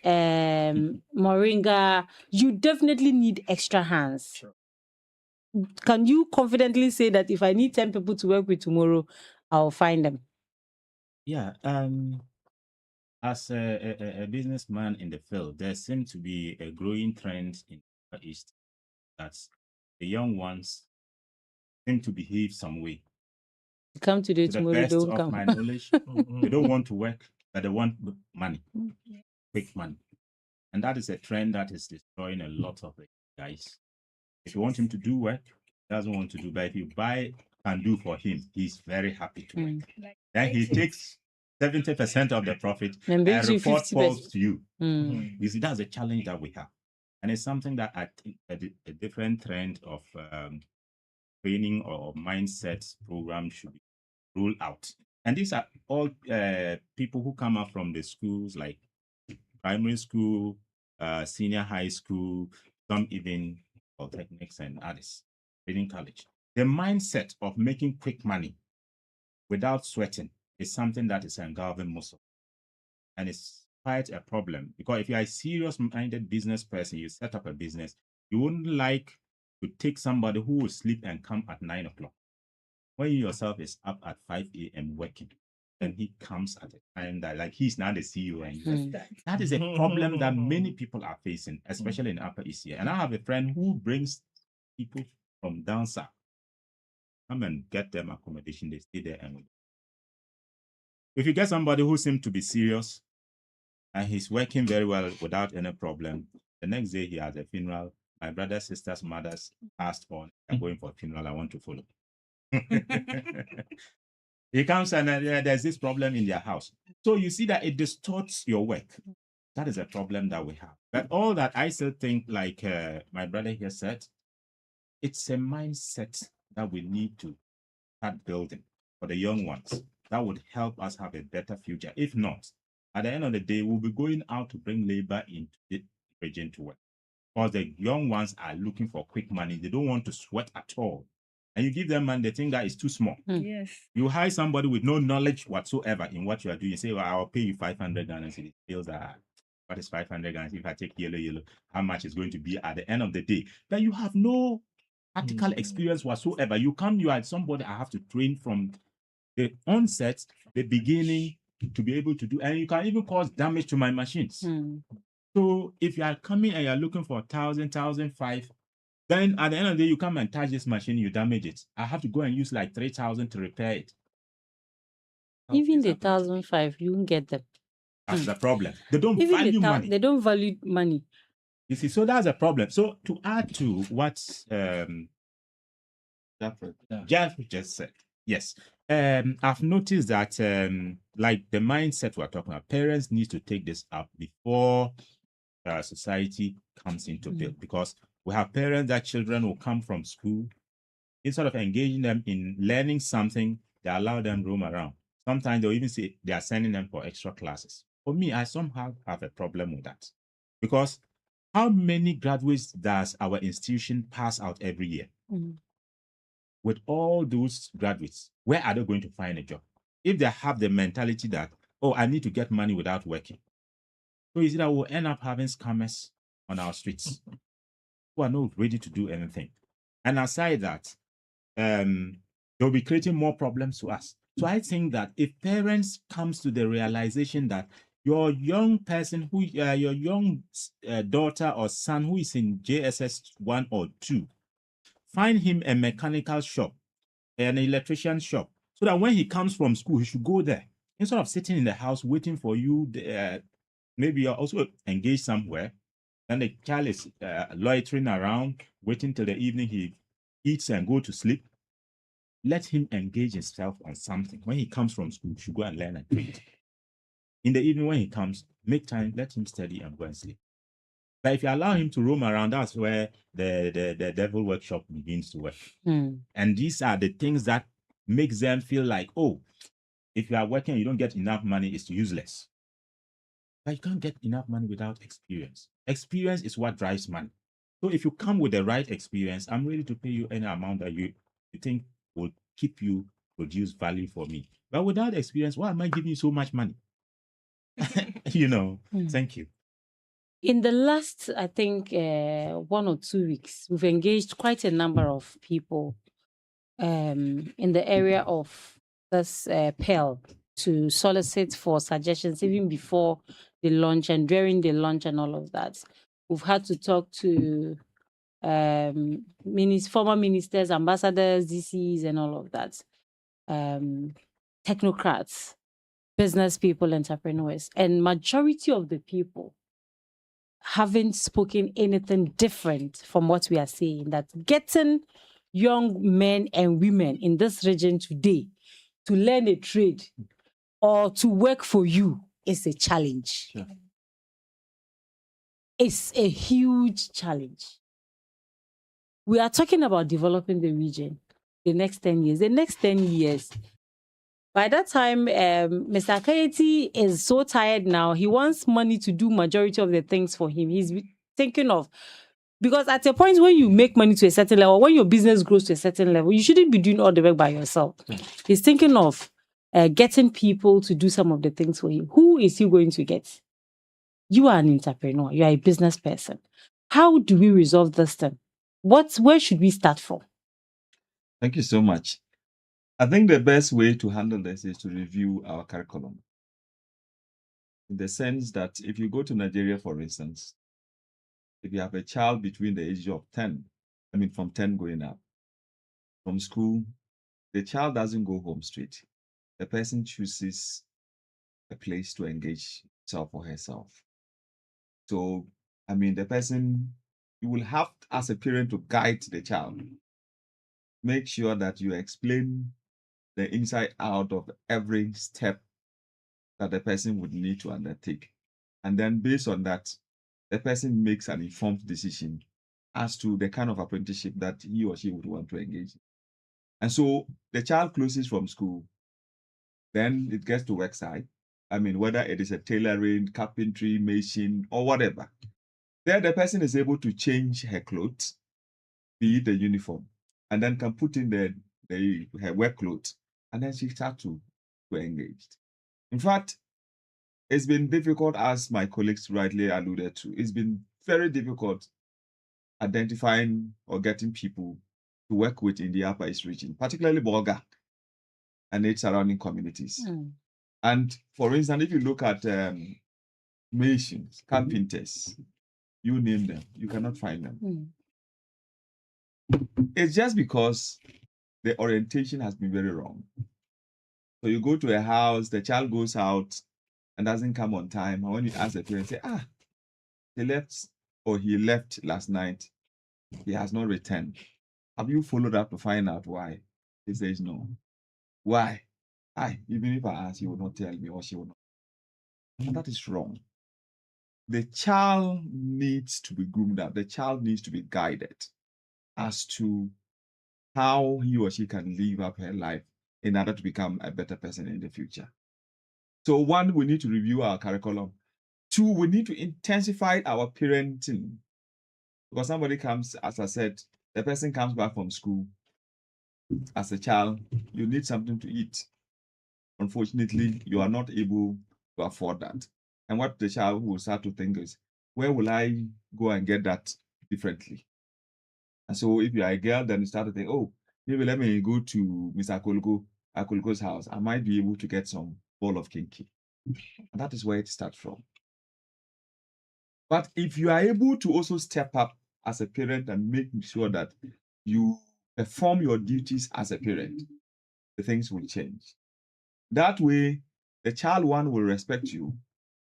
Speaker 1: moringa. You definitely need extra hands.
Speaker 5: Sure.
Speaker 1: Can you confidently say that if I need 10 people to work with tomorrow, I'll find them?
Speaker 4: Yeah. As a businessman in the field, there seems to be a growing trend in the East that the young ones seem to behave some way.
Speaker 1: Come today,
Speaker 4: To
Speaker 1: tomorrow,
Speaker 4: the best
Speaker 1: don't
Speaker 4: of
Speaker 1: come.
Speaker 4: my knowledge, they don't want to work, but they want money, quick money. And that is a trend that is destroying a lot of the guys. If you want him to do work, he doesn't want to do, but if you buy and do for him, he's very happy to work. Then he takes 70% of the profit and report falls to you. You see, that's a challenge that we have. And it's something that I think a different trend of training or mindset program should be rolled out. And these are all people who come up from the schools like primary school, senior high school, some even polytechnics and others, training college. The mindset of making quick money without sweating is something that is engulfing most of them. And it's quite a problem because if you are a serious-minded business person, you set up a business, you wouldn't like to take somebody who will sleep and come at 9 o'clock. When you yourself is up at 5 a.m. working, and he comes at a time that like he's not the CEO. And that is a problem that many people are facing, especially in Upper East here. And I have a friend who brings people from down south, come and get them accommodation, they stay there. And if you get somebody who seems to be serious and he's working very well without any problem, the next day he has a funeral. My brother's sister's mothers asked on, I'm going for a funeral, I want to follow. He comes and there's this problem in their house. So you see that it distorts your work. That is a problem that we have. But all that I still think, like my brother here said, it's a mindset that we need to start building for the young ones. That would help us have a better future. If not, at the end of the day, we'll be going out to bring labor into the region to work. Because the young ones are looking for quick money. They don't want to sweat at all. And you give them money, they think that is too small.
Speaker 2: Yes.
Speaker 4: You hire somebody with no knowledge whatsoever in what you are doing. You say, well, I'll pay you 500 Ghana cedis. Feels that, what is 500 Ghana cedis? If I take yellow, how much is going to be at the end of the day? But you have no practical experience whatsoever. You are somebody I have to train from the onset, the beginning, to be able to do, and you can even cause damage to my machines. So if you are coming and you're looking for 1,000, 1,500, then at the end of the day, you come and touch this machine, you damage it. I have to go and use like 3,000 to repair it.
Speaker 1: Even the 1,500, you won't get them.
Speaker 4: That's the problem. They don't
Speaker 1: Even
Speaker 4: value money.
Speaker 1: they don't value money.
Speaker 4: You see, so that's a problem. So to add to what Jeff just said, yes, I've noticed that like the mindset we're talking about, parents need to take this up before society comes into build, because we have parents that children will come from school, instead of engaging them in learning something, they allow them roam around. Sometimes they'll even say they are sending them for extra classes. For me, I somehow have a problem with that, because how many graduates does our institution pass out every year? With all those graduates, where are they going to find a job? If they have the mentality that, oh, I need to get money without working. So you see that we'll end up having scammers on our streets who are not ready to do anything. And aside that, they'll be creating more problems to us. So I think that if parents comes to the realization that your young person, your young daughter or son who is in JSS 1 or 2, find him a mechanical shop, an electrician shop, so that when he comes from school, he should go there. Instead of sitting in the house waiting for you, maybe you're also engaged somewhere, then the child is loitering around, waiting till the evening he eats and go to sleep. Let him engage himself on something. When he comes from school, he should go and learn and trade. In the evening when he comes, make time, let him study and go and sleep. But if you allow him to roam around, that's where the devil workshop begins to work. And these are the things that makes them feel like, oh, if you are working and you don't get enough money, it's useless. But you can't get enough money without experience. Experience is what drives money. So if you come with the right experience, I'm ready to pay you any amount that you think will keep you produce value for me. But without experience, why am I giving you so much money? Thank you.
Speaker 1: In the last, I think, 1 or 2 weeks, we've engaged quite a number of people in the area of this PEL to solicit for suggestions even before the launch and during the launch and all of that. We've had to talk to former ministers, ambassadors, DCs, and all of that. Technocrats, business people, entrepreneurs, and majority of the people haven't spoken anything different from what we are saying, that getting young men and women in this region today to learn a trade or to work for you is a challenge.
Speaker 5: Sure.
Speaker 1: It's a huge challenge. We are talking about developing the region. the next 10 years. The next 10 years. By that time, Mr. Akayeti is so tired now. He wants money to do majority of the things for him. He's thinking of, because at a point when you make money to a certain level, when your business grows to a certain level, you shouldn't be doing all the work by yourself. He's thinking of getting people to do some of the things for him. Who is he going to get? You are an entrepreneur. You are a business person. How do we resolve this thing? Where should we start from?
Speaker 3: Thank you so much. I think the best way to handle this is to review our curriculum. In the sense that if you go to Nigeria, for instance, if you have a child between the age of 10, from 10 going up, from school, the child doesn't go home straight. The person chooses a place to engage himself or herself. So, the person, you will have as a parent to guide the child. Make sure that you explain the inside out of every step that the person would need to undertake. And then based on that, the person makes an informed decision as to the kind of apprenticeship that he or she would want to engage in. And so the child closes from school, then it gets to work site. Whether it is a tailoring, carpentry, mason, or whatever. Then the person is able to change her clothes, be it the uniform, and then can put in her work clothes, and then she starts to engage. In fact, it's been difficult, as my colleagues rightly alluded to. It's been very difficult identifying or getting people to work with in the Upper East region, particularly Bolga and its surrounding communities. And for instance, if you look at masons, carpenters, you name them, you cannot find them. It's just because the orientation has been very wrong. So you go to a house, the child goes out and doesn't come on time. And when you ask the parent, say, he left last night, he has not returned. Have you followed up to find out why? He says no. Why? Even if I ask, he will not tell me, or she will not. And that is wrong. The child needs to be groomed up. The child needs to be guided as to how he or she can live up her life in order to become a better person in the future. So 1, we need to review our curriculum. 2, we need to intensify our parenting. Because somebody comes, as I said, the person comes back from school as a child, you need something to eat. Unfortunately, you are not able to afford that. And what the child will start to think is, where will I go and get that differently? And so if you are a girl, then you start to think, maybe let me go to Mr. Akolgo's house. I might be able to get some bowl of kinky. And that is where it starts from. But if you are able to also step up as a parent and make sure that you perform your duties as a parent, the things will change. That way, the child, 1, will respect you.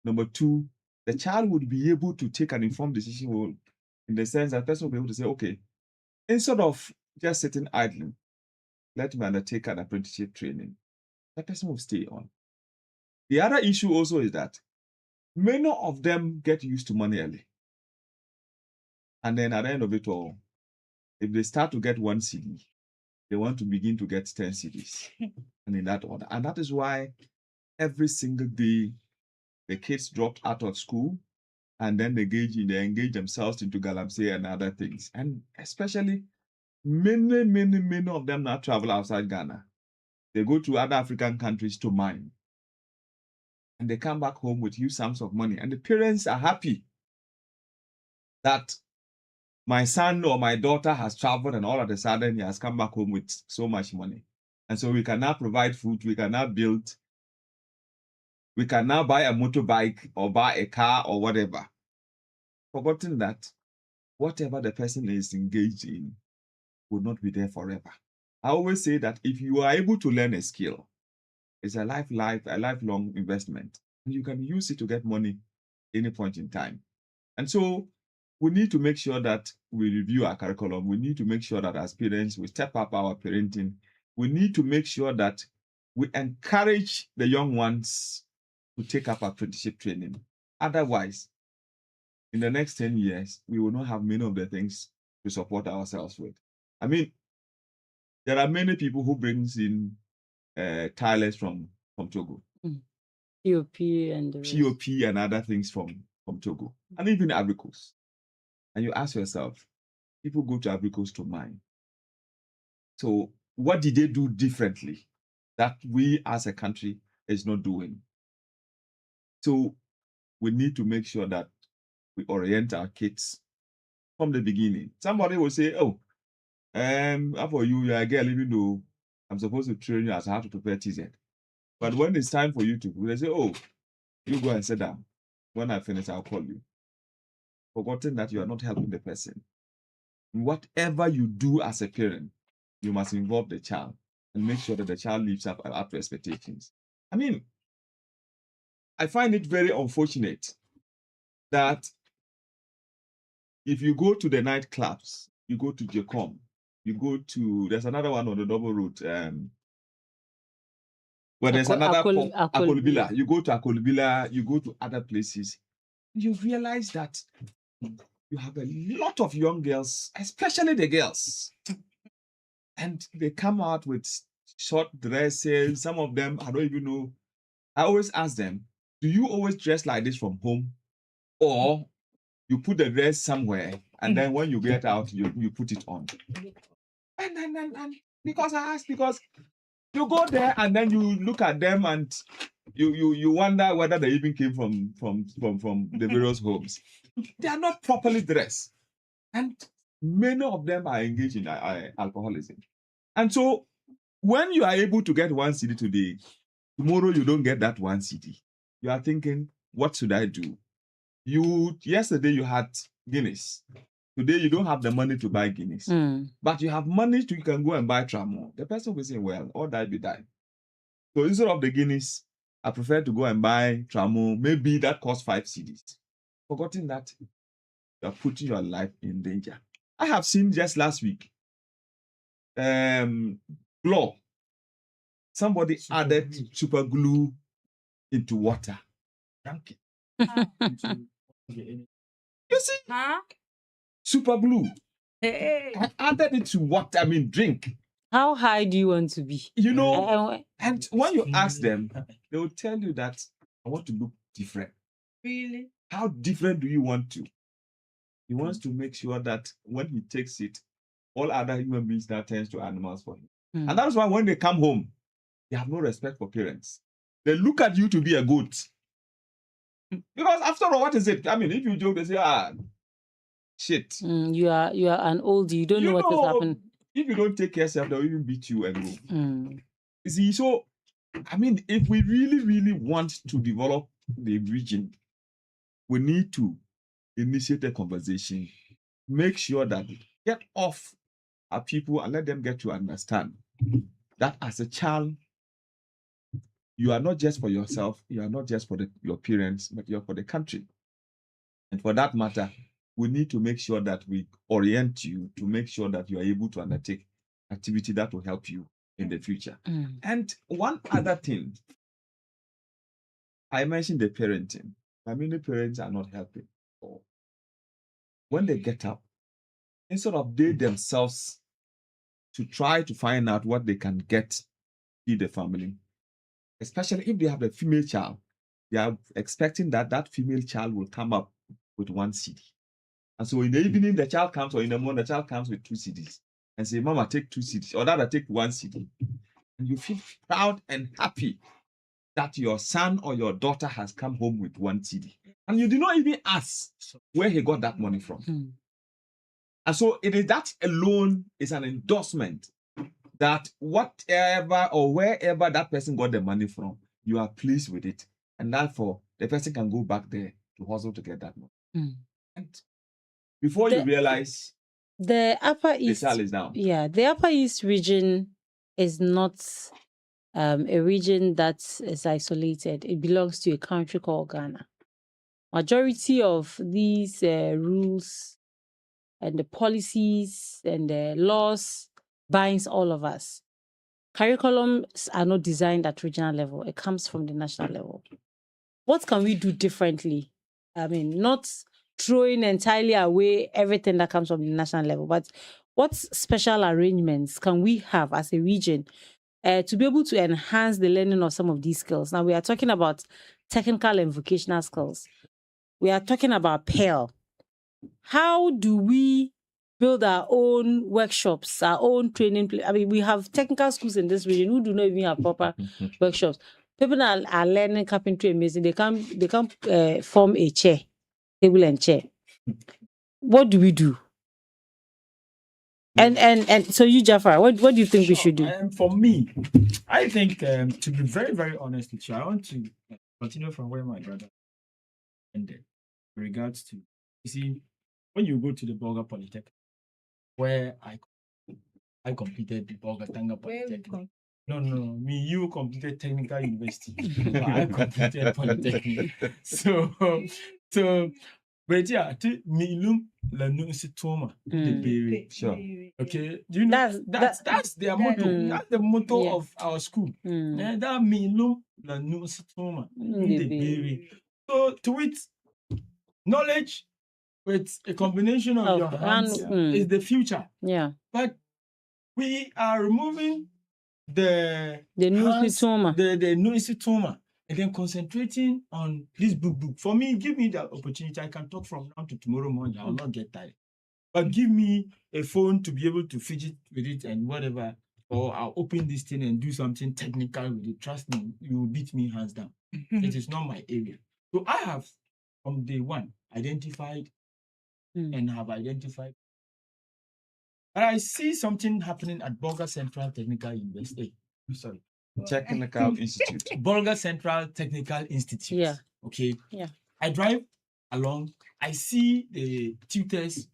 Speaker 3: Number 2, the child would be able to take an informed decision in the sense that the person will be able to say, okay, instead of just sitting idling, let me undertake an apprenticeship training. That person will stay on. The other issue also is that many of them get used to money early. And then at the end of it all, if they start to get 1 cedi, they want to begin to get 10 cedis. And in that order. And that is why every single day the kids dropped out of school and then they engage themselves into galamsey and other things. And especially many of them now travel outside Ghana. They go to other African countries to mine. And they come back home with huge sums of money. And the parents are happy that my son or my daughter has traveled and all of a sudden he has come back home with so much money. And so we can now provide food, we can now build, we can now buy a motorbike or buy a car or whatever. Forgetting that whatever the person is engaged in will not be there forever. I always say that if you are able to learn a skill, it's a lifelong investment. And you can use it to get money any point in time. And so we need to make sure that we review our curriculum. We need to make sure that as parents, we step up our parenting. We need to make sure that we encourage the young ones to take up apprenticeship training. Otherwise, in the next 10 years, we will not have many of the things to support ourselves with. there are many people who brings in tilers from Togo,
Speaker 1: POP and the rest.
Speaker 3: POP and other things from Togo, and even Ivory Coast. And you ask yourself, people go to Ivory Coast to mine. So what did they do differently that we as a country is not doing? So we need to make sure that we orient our kids from the beginning. Somebody will say, oh, for you're a girl, even though I'm supposed to train you as how to prepare TZ. But when it's time for you to, they say, oh, you go and sit down. When I finish, I'll call you. Forgotten that you are not helping the person. Whatever you do as a parent, you must involve the child and make sure that the child lives up to expectations. I mean, I find it very unfortunate that if you go to the nightclubs, you go to Jacom, you go to, there's another one on the double road, where there's another Akolibila. You go to Akolibila, you go to other places, you realize that you have a lot of young girls, especially the girls, and they come out with short dresses. Some of them, I don't even know. I always ask them, do you always dress like this from home? Or you put the dress somewhere and then when you get out, you put it on? And because I ask, because you go there and then you look at them and you wonder whether they even came from the various homes. They are not properly dressed. And many of them are engaged in alcoholism. And so when you are able to get 1 cedi today, tomorrow you don't get that 1 cedi. You are thinking, what should I do? Yesterday you had Guinness. Today you don't have the money to buy Guinness. But you have money you can go and buy Tramo. The person will say, well, all die be die. So instead of the Guinness, I prefer to go and buy Tramo. Maybe that costs 5 cedis. Forgetting that you are putting your life in danger. I have seen just last week, glue. Somebody added super glue into water. Drank it. You see?
Speaker 2: Huh?
Speaker 3: Super glue.
Speaker 2: Hey.
Speaker 3: I added it to water, drink.
Speaker 1: How high do you want to be?
Speaker 3: You know, and when you ask them, they will tell you that I want to look different.
Speaker 2: Really?
Speaker 3: How different do you want to? He wants to make sure that when he takes it, all other human beings now turns to animals for him. And that's why when they come home, they have no respect for parents. They look at you to be a goat. Because after all, what is it? If you joke, they say, shit.
Speaker 1: You are an oldie. You don't know what has happened.
Speaker 3: If you don't take care of yourself, they'll even beat you and go. You see, so, if we really, really want to develop the region, we need to initiate a conversation, make sure that we get off our people and let them get to understand that as a child, you are not just for yourself, you are not just for your parents, but you're for the country. And for that matter, we need to make sure that we orient you to make sure that you are able to undertake activity that will help you in the future. And one other thing, I mentioned the parenting. Many parents are not helping. When they get up, instead of they themselves to try to find out what they can get in the family, especially if they have a female child, they are expecting that female child will come up with 1 cedi. And so in the evening, the child comes, or in the morning, the child comes with 2 cedis and say, Mama, take 2 cedis, or Dada, take 1 cedi. And you feel proud and happy that your son or your daughter has come home with 1 cedi. And you do not even ask where he got that money from. And so it is that alone is an endorsement that whatever or wherever that person got the money from, you are pleased with it. And therefore, the person can go back there to hustle to get that money. And before you realize,
Speaker 1: the Upper East,
Speaker 3: the child is down.
Speaker 1: Yeah, the Upper East region is not a region that is isolated. It belongs to a country called Ghana. Majority of these rules and the policies and the laws binds all of us. Curriculums are not designed at regional level. It comes from the national level. What can we do differently? Not throwing entirely away everything that comes from the national level, but what special arrangements can we have as a region to be able to enhance the learning of some of these skills? Now, we are talking about technical and vocational skills. We are talking about Pearl. How do we build our own workshops, our own training? I mean, we have technical schools in this region who do not even have proper workshops. People are learning carpentry and masonry. They can't form a chair, table and chair. What do we do? And so you, Jafar, what do you think we should do?
Speaker 5: For me, I think to be very, very honest with you, I want to continue from where my brother ended in regards to, you see, when you go to the Bolga Polytechnic, where I completed the Bolga Tanga Polytechnic. No, me, you completed Technical University. But I completed Polytechnic. So, but yeah, me look la no situma the berry.
Speaker 3: Sure.
Speaker 5: Okay, do you know that's their motto. That's the motto of our school. That me look la no situma the berry. So to it, knowledge with a combination of your hands is the future.
Speaker 1: Yeah.
Speaker 5: But we are removing the new instituma and then concentrating on this book. For me, give me the opportunity. I can talk from now to tomorrow morning. I will not get tired. But give me a phone to be able to fidget with it and whatever, or I'll open this thing and do something technical with it. Trust me, you will beat me hands down. It is not my area. So I have, from day one, identified and have identified. But I see something happening at Bolga Central Technical University. Sorry.
Speaker 3: Technical Institute.
Speaker 5: Bolga Central Technical Institute.
Speaker 1: Yeah.
Speaker 5: Okay.
Speaker 1: Yeah.
Speaker 5: I drive along. I see the tutors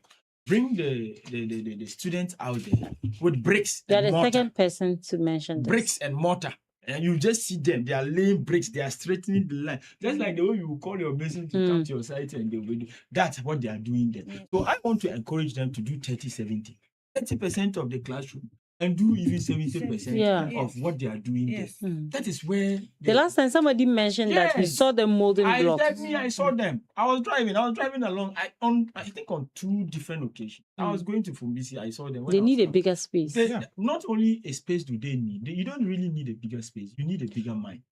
Speaker 5: bring the students out there with bricks.
Speaker 1: You're
Speaker 5: and
Speaker 1: the
Speaker 5: mortar.
Speaker 1: second person to mention this.
Speaker 5: Bricks and mortar. And you just see them. They are laying bricks. They are straightening the line. Just like the way you call your mason to come to your site and they will do. That's what they are doing there. So I want to encourage them to do 30-70. 30% of the classroom and do even 70% of what they are doing there. That is where
Speaker 1: the last time somebody mentioned that we saw them molding blocks.
Speaker 5: I saw them. I was driving along. I think on 2 different occasions. I was going to Fumbisi. I saw them.
Speaker 1: They need a bigger space.
Speaker 5: Not only a space do they need. You don't really need a bigger space. You need a bigger mind.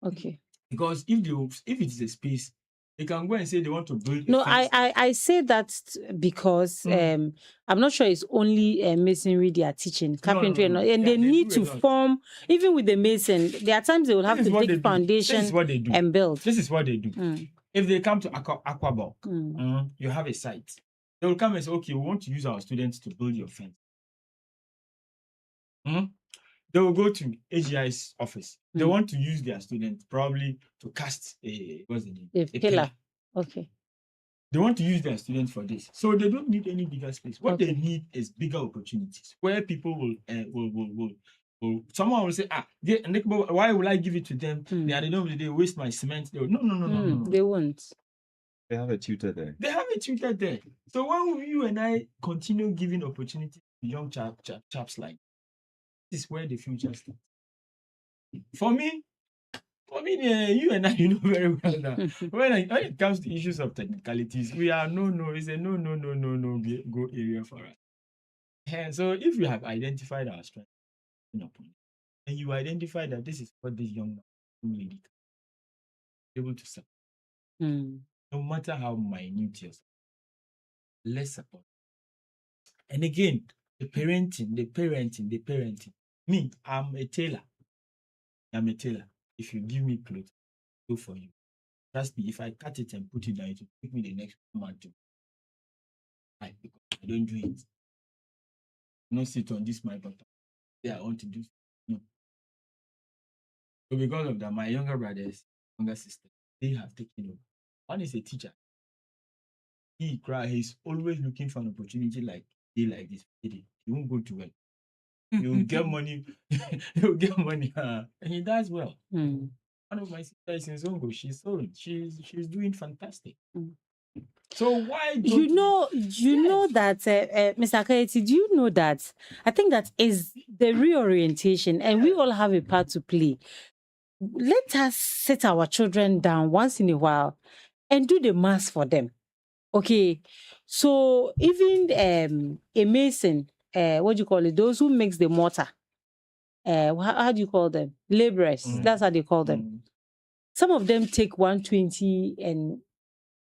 Speaker 1: Okay.
Speaker 5: Because if it is a space, they can go and say they want to build.
Speaker 1: No, I say that because I'm not sure it's only masonry they are teaching, carpentry, and they need to form. Even with the mason, there are times they will have to dig foundation and build.
Speaker 5: This is what they do. If they come to Aquabulk, you have a site. They will come and say, okay, we want to use our students to build your fence. They will go to AGI's office. They want to use their students probably to cast a pillar.
Speaker 1: Okay.
Speaker 5: They want to use their students for this. So they don't need any bigger space. What they need is bigger opportunities where people will someone will say, why will I give it to them? They at the end of the day waste my cement. No.
Speaker 1: They won't.
Speaker 3: They have a tutor there.
Speaker 5: So when you and I continue giving opportunities to young chaps like this is where the future starts. For me, you and I, you know very well that when it comes to issues of technicalities, we are it's a no go area for us. And so if you have identified our strength, and you identify that this is what this young lady can be able to support, no matter how minute you're, less support. And again, the parenting. Me, I'm a tailor. If you give me clothes, I'll do for you. Trust me, if I cut it and put it down, it will take me the next month to. I don't do it. Not sit on this my bottom. I want to do. No. So because of that, my younger brothers, younger sisters, they have taken over. One is a teacher. He's always looking for an opportunity like this. He won't go to work. You'll get money. You'll get money. And he does well. One of my sisters in Zongo, she's doing fantastic. So why don't
Speaker 1: you know that Mr. Akayeti, do you know that I think that is the reorientation and we all have a part to play. Let us sit our children down once in a while and do the maths for them. Okay. So even a mason what do you call it? Those who makes the mortar. How do you call them? Laborers. That's how they call them. Some of them take 120 and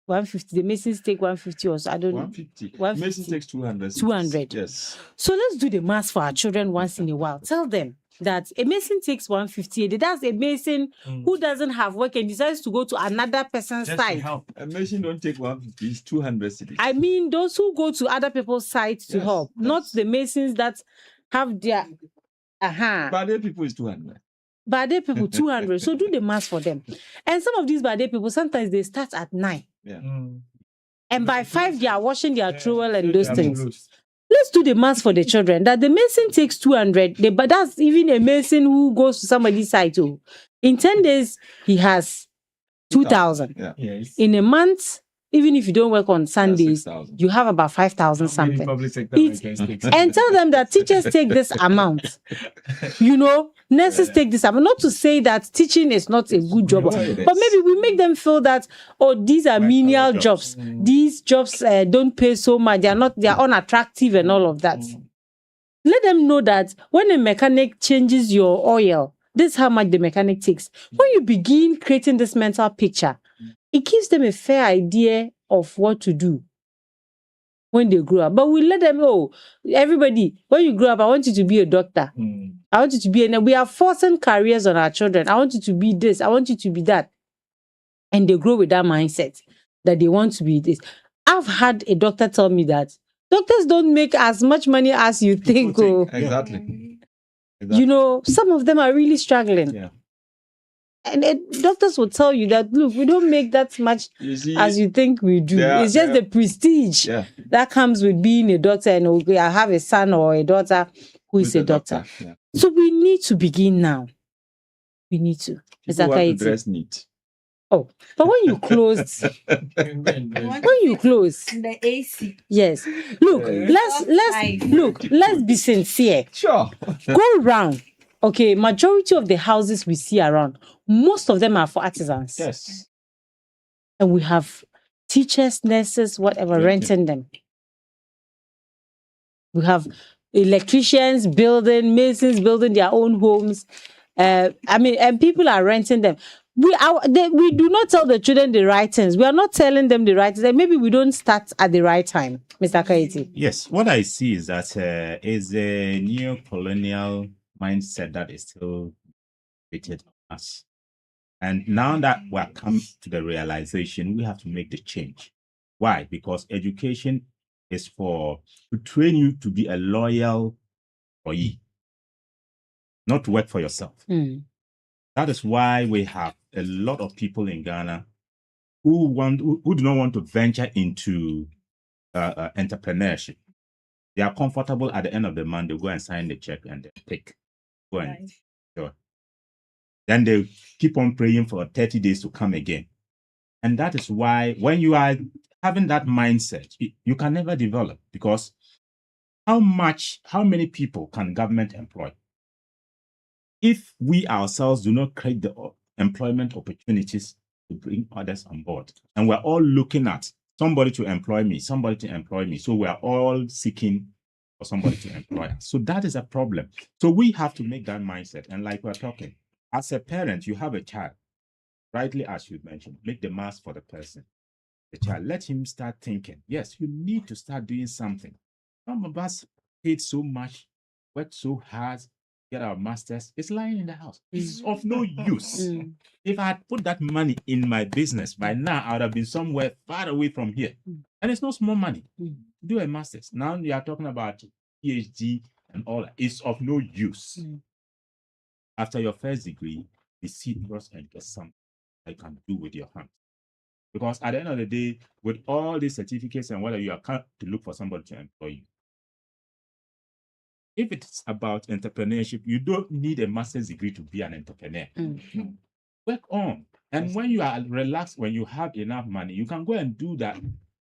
Speaker 1: 150. The masons take 150 or so. I don't know.
Speaker 3: 150.
Speaker 1: 150.
Speaker 3: Mason takes 200.
Speaker 1: 200.
Speaker 3: Yes.
Speaker 1: So let's do the math for our children once in a while. Tell them that a mason takes 150. That's a mason who doesn't have work and decides to go to another person's
Speaker 5: Just to
Speaker 1: site.
Speaker 5: help.
Speaker 3: A Mason don't take 150. It's 200 cities.
Speaker 1: I mean, those who go to other people's sites to
Speaker 3: Yes,
Speaker 1: help, not
Speaker 3: yes.
Speaker 1: the masons that have their.
Speaker 3: Bade people is 200.
Speaker 1: Bade people 200. So do the math for them. And some of these Bade people, sometimes they start at 9.
Speaker 3: Yeah.
Speaker 1: And by 5, they are washing their trowel and those
Speaker 5: They are
Speaker 1: things.
Speaker 5: close.
Speaker 1: Let's do the math for the children. That the mason takes 200, but that's even a mason who goes to somebody's site too. In 10 days, he has 2,000.
Speaker 3: Yeah.
Speaker 5: Yes.
Speaker 1: In a month, even if you don't work on Sundays,
Speaker 3: 6,000.
Speaker 1: you have about 5,000
Speaker 5: How many
Speaker 1: something.
Speaker 5: public sector
Speaker 1: It's-
Speaker 5: workers take
Speaker 1: And tell them that teachers take this amount. Nurses take this amount. Not to say that teaching is not a good job,
Speaker 3: No, it
Speaker 1: but
Speaker 3: is.
Speaker 1: maybe we make them feel that, oh, these are menial
Speaker 4: collar
Speaker 1: jobs.
Speaker 4: jobs.
Speaker 1: These jobs don't pay so much. They are unattractive and all of that. Let them know that when a mechanic changes your oil, this is how much the mechanic takes. When you begin creating this mental picture, it gives them a fair idea of what to do when they grow up. But we let them know, everybody, when you grow up, I want you to be a doctor. I want you to be, and we are forcing careers on our children. I want you to be this. I want you to be that. And they grow with that mindset that they want to be this. I've had a doctor tell me that doctors don't make as much money as you think.
Speaker 3: People
Speaker 1: Oh.
Speaker 3: think- Exactly.
Speaker 1: Some of them are really struggling.
Speaker 3: Yeah.
Speaker 1: And doctors will tell you that, look, we don't make that much
Speaker 3: You see,
Speaker 1: as you think we do.
Speaker 3: there are-
Speaker 1: It's just
Speaker 3: there-
Speaker 1: the prestige
Speaker 3: yeah,
Speaker 1: that comes with being a doctor, and okay, I have a son or a daughter who is
Speaker 3: who's
Speaker 1: a
Speaker 3: the
Speaker 1: doctor.
Speaker 3: Yeah.
Speaker 1: So we need to begin now. We need to.
Speaker 3: People
Speaker 1: Mr.
Speaker 3: want to
Speaker 1: Kaiti.
Speaker 3: dress neat.
Speaker 1: Oh, but when you close, when you close,
Speaker 2: The AC.
Speaker 1: yes. Look,
Speaker 2: Life.
Speaker 1: let's be sincere.
Speaker 3: Sure.
Speaker 1: Go round. Okay, majority of the houses we see around, most of them are for artisans.
Speaker 3: Yes.
Speaker 1: And we have teachers, nurses, whatever, renting them. We have electricians building, masons building their own homes. And people are renting them. We do not tell the children the right things. We are not telling them the right things. Maybe we don't start at the right time, Mr. Kaiti.
Speaker 4: Yes, what I see is that is a neo-colonial mindset that is still created on us. And now that we are come to the realization, we have to make the change. Why? Because education is to train you to be a loyal employee, not to work for yourself. That is why we have a lot of people in Ghana who do not want to venture into entrepreneurship. They are comfortable at the end of the month. They go and sign the check and they pick. Go and
Speaker 2: Right.
Speaker 4: sure. Then they keep on praying for 30 days to come again. And that is why when you are having that mindset, you can never develop, because how many people can government employ? If we ourselves do not create the employment opportunities to bring others on board, and we're all looking at somebody to employ me, so we're all seeking for somebody to employ us. So that is a problem. So we have to make that mindset. And like we're talking, as a parent, you have a child, rightly as you mentioned, make the mask for the person. The child, let him start thinking. Yes, you need to start doing something. Some of us paid so much, worked so hard, get our masters. It's lying in the house. It's of no use. If I had put that money in my business, by now I would have been somewhere far away from here. And it's not small money to do a master's. Now you are talking about PhD and all that. It's of no use. After your first degree, be serious and get something that you can do with your hands. Because at the end of the day, with all these certificates and whether you are come to look for somebody to employ you. If it's about entrepreneurship, you don't need a master's degree to be an entrepreneur. Work on. And when you are relaxed, when you have enough money, you can go and do that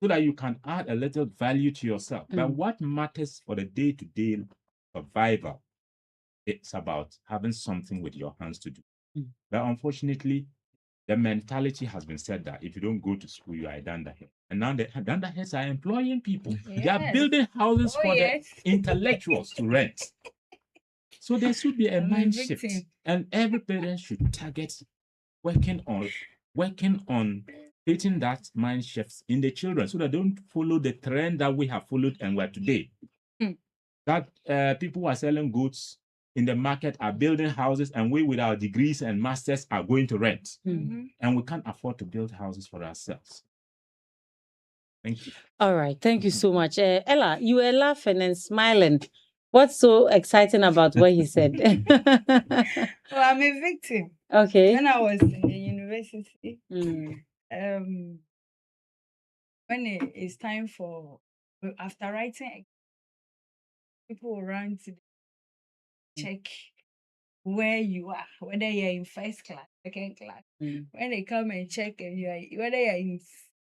Speaker 4: so that you can add a little value to yourself. But what matters for the day-to-day survival, it's about having something with your hands to do. But unfortunately, the mentality has been said that if you don't go to school, you are a dunderhead. And now the dunderheads are employing people. They are
Speaker 2: Yes.
Speaker 4: building houses
Speaker 2: Oh,
Speaker 4: for
Speaker 2: yes.
Speaker 4: the intellectuals to rent. So there should be a
Speaker 2: I'm a
Speaker 4: mind shift,
Speaker 2: victim.
Speaker 4: and every parent should target working on creating that mind shift in the children, so that they don't follow the trend that we have followed and we're today.
Speaker 2: Hmm.
Speaker 4: That people who are selling goods in the market are building houses, and we with our degrees and masters are going to rent,
Speaker 2: Mhm.
Speaker 4: and we can't afford to build houses for ourselves. Thank you.
Speaker 1: All right. Thank you so much. Ella, you were laughing and smiling. What's so exciting about what he said?
Speaker 2: Well, I'm a victim.
Speaker 1: Okay.
Speaker 2: When I was in the university,
Speaker 1: Mm.
Speaker 2: when it's time for after writing, people will run to check where you are, whether you're in first class, second class.
Speaker 1: Mm.
Speaker 2: When they come and check and whether you're in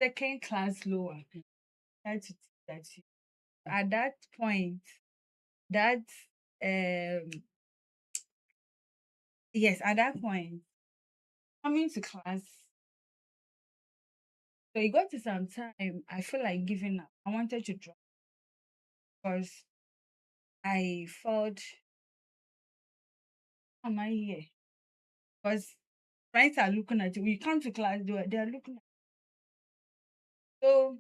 Speaker 2: second class lower, try to teach that you. At that point, that yes, at that point, coming to class. So it got to some time, I feel like giving up. I wanted to drop because I felt, am I here? Because friends are looking at you. When you come to class, they are looking at you. So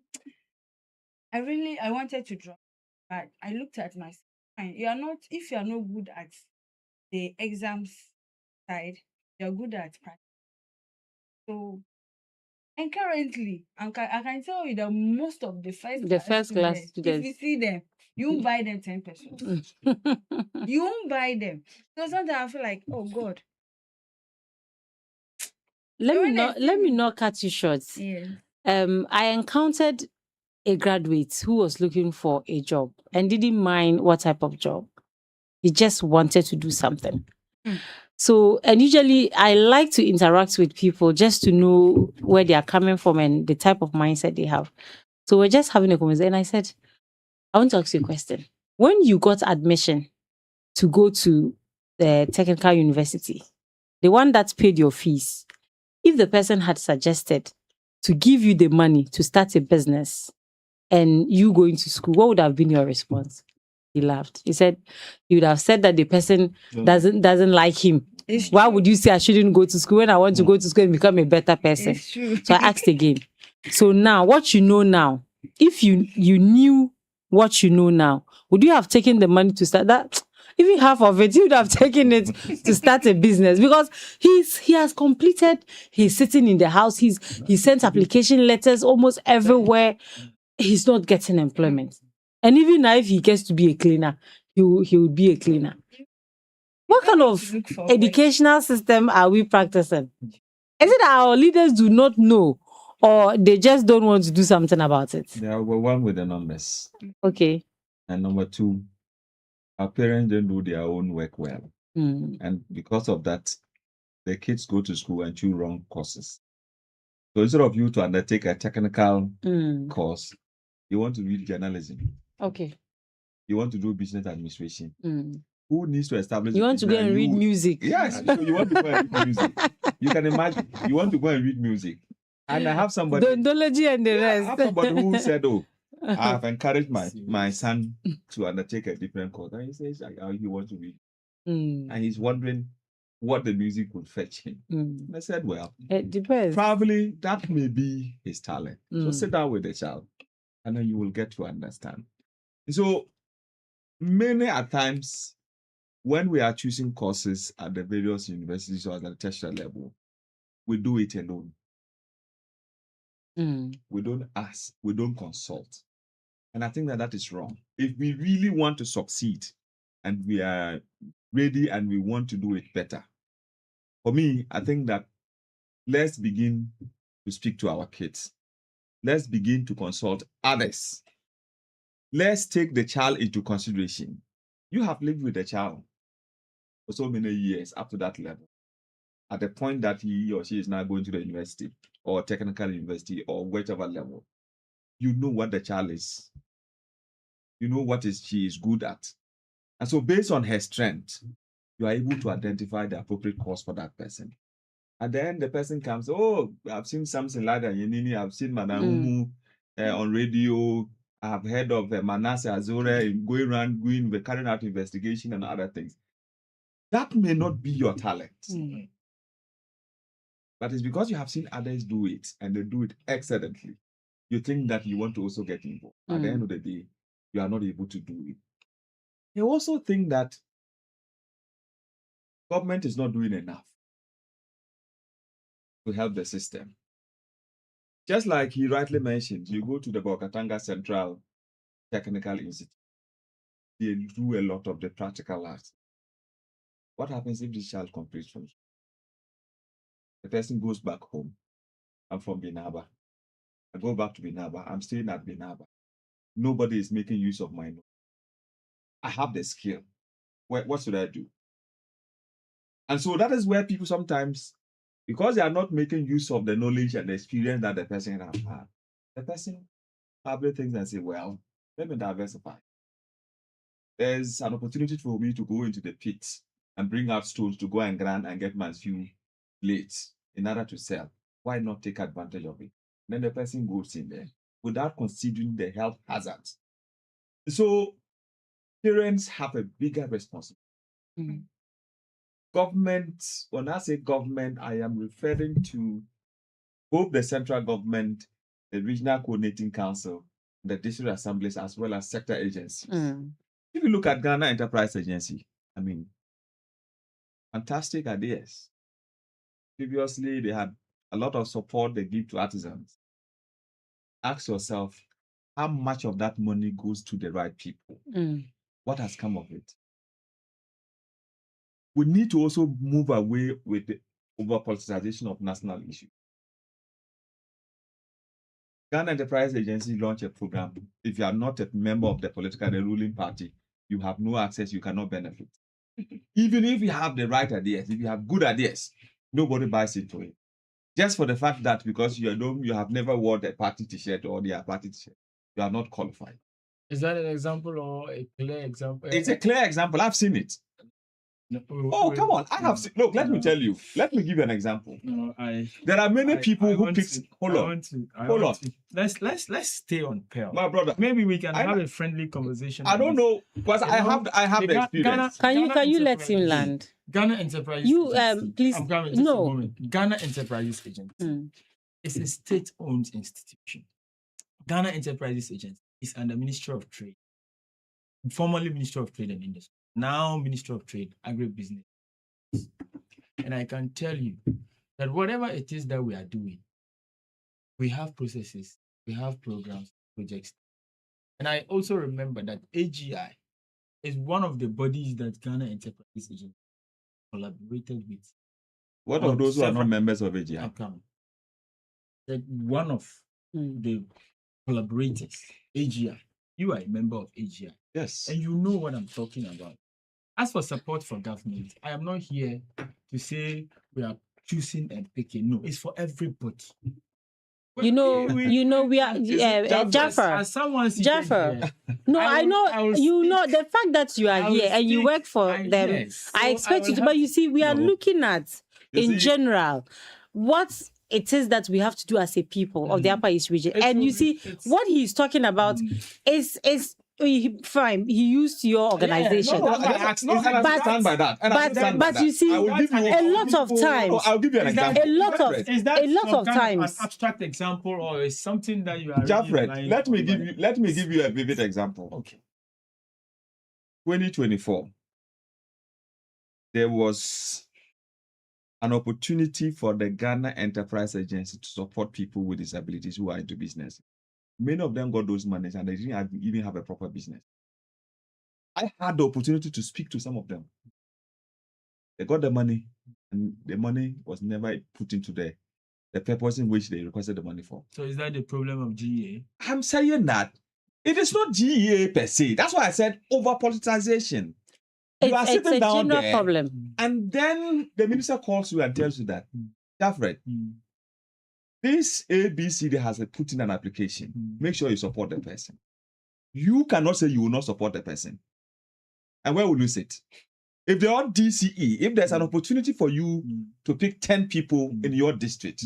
Speaker 2: I wanted to drop, but I looked at myself. Fine, if you are not good at the exams side, you're good at practice. So, and currently, I can tell you that most of the
Speaker 1: First class
Speaker 2: if you
Speaker 1: students.
Speaker 2: see them, you won't buy them 10 pesos. You won't buy them. So sometimes I feel like, oh God.
Speaker 1: let
Speaker 2: when
Speaker 1: me not cut you short.
Speaker 2: Yes.
Speaker 1: I encountered a graduate who was looking for a job and didn't mind what type of job. He just wanted to do something.
Speaker 2: Mm.
Speaker 1: So, and usually I like to interact with people just to know where they are coming from and the type of mindset they have. So we're just having a conversation. And I said, I want to ask you a question. When you got admission to go to the technical university, the one that paid your fees, if the person had suggested to give you the money to start a business and you going to school, what would have been your response? He laughed. He said, you would have said that the person doesn't like him. Why would you say I shouldn't go to school when I want to go to school and become a better person?
Speaker 2: It's true.
Speaker 1: So I asked again. So now, what you know now, if you knew what you know now, would you have taken the money to start that? Even half of it, you would have taken it to start a business, because he has completed. He's sitting in the house. He sent application letters almost everywhere. He's not getting employment. And even now, if he gets to be a cleaner, he will be a cleaner. What kind of educational system are we practicing? Is it that our leaders do not know, or they just don't want to do something about it?
Speaker 3: They are overwhelmed with the numbers.
Speaker 1: Okay.
Speaker 3: And number two, our parents don't do their own work well.
Speaker 1: Mm.
Speaker 3: And because of that, the kids go to school and choose wrong courses. So instead of you to undertake a technical course, you want to read journalism.
Speaker 1: Okay.
Speaker 3: You want to do business administration.
Speaker 1: Mm.
Speaker 3: Who needs to establish?
Speaker 1: You want to go and read music?
Speaker 3: Yes. So you want to go and read music. You can imagine. You want to go and read music. And I have somebody.
Speaker 1: Dondology and the rest.
Speaker 3: I have somebody who said, "Oh, I have encouraged my son to undertake a different course." And he says, he wants to read. And he's wondering what the music would fetch him. And I said, well,
Speaker 1: it depends.
Speaker 3: Probably that may be his talent. So sit down with the child and then you will get to understand. So many a times when we are choosing courses at the various universities or at the tertiary level, we do it alone. We don't ask, we don't consult. And I think that is wrong. If we really want to succeed and we are ready and we want to do it better, for me, I think that let's begin to speak to our kids. Let's begin to consult others. Let's take the child into consideration. You have lived with the child for so many years up to that level. At the point that he or she is now going to the university or technical university or whichever level, you know what the child is. You know what she is good at. And so based on her strength, you are able to identify the appropriate course for that person. At the end, the person comes, oh, I've seen something like that. Yenini, I've seen Madam
Speaker 1: Mm.
Speaker 3: Umu on radio. I've heard of Manasseh Azure going around, carrying out investigation and other things. That may not be your talent.
Speaker 1: Mm.
Speaker 3: But it's because you have seen others do it and they do it excellently. You think that you want to also get involved. At the end of the day, you are not able to do it. You also think that government is not doing enough to help the system. Just like he rightly mentioned, you go to the Bokatanga Central Technical Institute, they do a lot of the practical arts. What happens if the child completes from school? The person goes back home. I'm from Binaba. I go back to Binaba. I'm staying at Binaba. Nobody is making use of my knowledge. I have the skill. What should I do? And so that is where people sometimes, because they are not making use of the knowledge and the experience that the person has had, the person probably thinks and say, well, let me diversify. There's an opportunity for me to go into the pit and bring out stones to go and grind and get my few plates in order to sell. Why not take advantage of it? Then the person goes in there without considering the health hazards. So parents have a bigger responsibility.
Speaker 1: Mm.
Speaker 3: Government, when I say government, I am referring to both the central government, the regional coordinating council, the district assemblies, as well as sector agencies.
Speaker 1: Mm.
Speaker 3: If you look at Ghana Enterprise Agency, I mean, fantastic ideas. Previously, they had a lot of support they give to artisans. Ask yourself, how much of that money goes to the right people?
Speaker 1: Mm.
Speaker 3: What has come of it? We need to also move away with the over-politicization of national issues. Ghana Enterprise Agency launched a program. If you are not a member of the ruling party, you have no access, you cannot benefit. Even if you have the right ideas, if you have good ideas, nobody buys into it. Just for the fact that because you have never worn a party t-shirt or their party t-shirt, you are not qualified.
Speaker 5: Is that an example or a clear example?
Speaker 3: It's a clear example. I've seen it. Oh, come on. I have seen. Look, let me tell you. Let me give you an example.
Speaker 5: No,
Speaker 3: there are many people who pick. Hold on. Hold on.
Speaker 5: Let's stay on Pearl.
Speaker 3: My brother.
Speaker 5: Maybe we can have a friendly conversation.
Speaker 3: I don't know because I have the experience.
Speaker 1: Can you let him land?
Speaker 5: Ghana Enterprise.
Speaker 1: You please no.
Speaker 5: Ghana Enterprises Agency is a state-owned institution. Ghana Enterprises Agency is under Ministry of Trade, formerly Ministry of Trade and Industry, now Ministry of Trade, Agribusiness. And I can tell you that whatever it is that we are doing, we have processes, we have programs, projects. And I also remember that AGI is one of the bodies that Ghana Enterprises Agency collaborated with.
Speaker 3: What of those who are not members of AGI?
Speaker 5: That one of the collaborators, AGI, you are a member of AGI.
Speaker 3: Yes.
Speaker 5: And you know what I'm talking about. As for support for government, I am not here to say we are choosing and picking. No, it's for everybody.
Speaker 1: We are Jaffer. Jaffer. No, I know the fact that you are here and you work for them. Yes. I expect you to, but you see, we are looking at in general what it is that we have to do as a people of the Upper East region. And you see, what he's talking about is fine. He used your organization. But you see, a lot of times.
Speaker 3: I'll give you an example.
Speaker 1: A lot of times.
Speaker 5: An abstract example, or is something that you are.
Speaker 3: Jafred, let me give you a vivid example.
Speaker 5: Okay.
Speaker 3: 2024, there was an opportunity for the Ghana Enterprise Agency to support people with disabilities who are into business. Many of them got those monies and they didn't even have a proper business. I had the opportunity to speak to some of them. They got the money and the money was never put into the purpose in which they requested the money for.
Speaker 5: So is that the problem of GEA?
Speaker 3: I'm saying that it is not GEA per se. That's why I said over-politicization. You are sitting down there,
Speaker 1: problem.
Speaker 3: And then the minister calls you and tells you that, Jafred, this ABCD has put in an application. Make sure you support the person. You cannot say you will not support the person. And where will you sit? If they're on DCE, if there's an opportunity for you to pick 10 people in your district,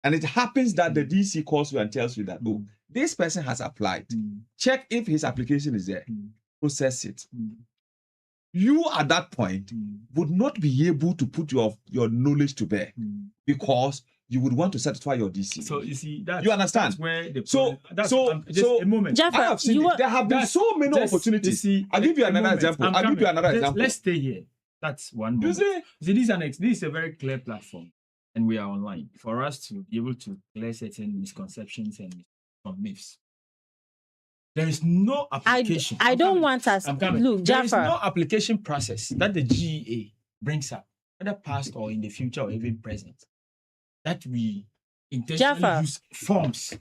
Speaker 3: and it happens that the DC calls you and tells you that, oh, this person has applied, check if his application is there, process it. You at that point would not be able to put your knowledge to bear because you would want to satisfy your DC.
Speaker 5: So you see that
Speaker 3: you understand?
Speaker 5: That's where the
Speaker 3: So
Speaker 5: just a moment.
Speaker 3: I have seen it. There have been so many opportunities. I'll give you another example.
Speaker 5: Let's stay here. That's one.
Speaker 3: You see,
Speaker 5: this is a very clear platform, and we are online for us to be able to clear certain misconceptions and myths. There is no application.
Speaker 1: I don't want us. Look,
Speaker 5: there is
Speaker 1: Jaffer.
Speaker 5: no application process that the GEA brings up, whether past or in the future or even present, that we intentionally use forms.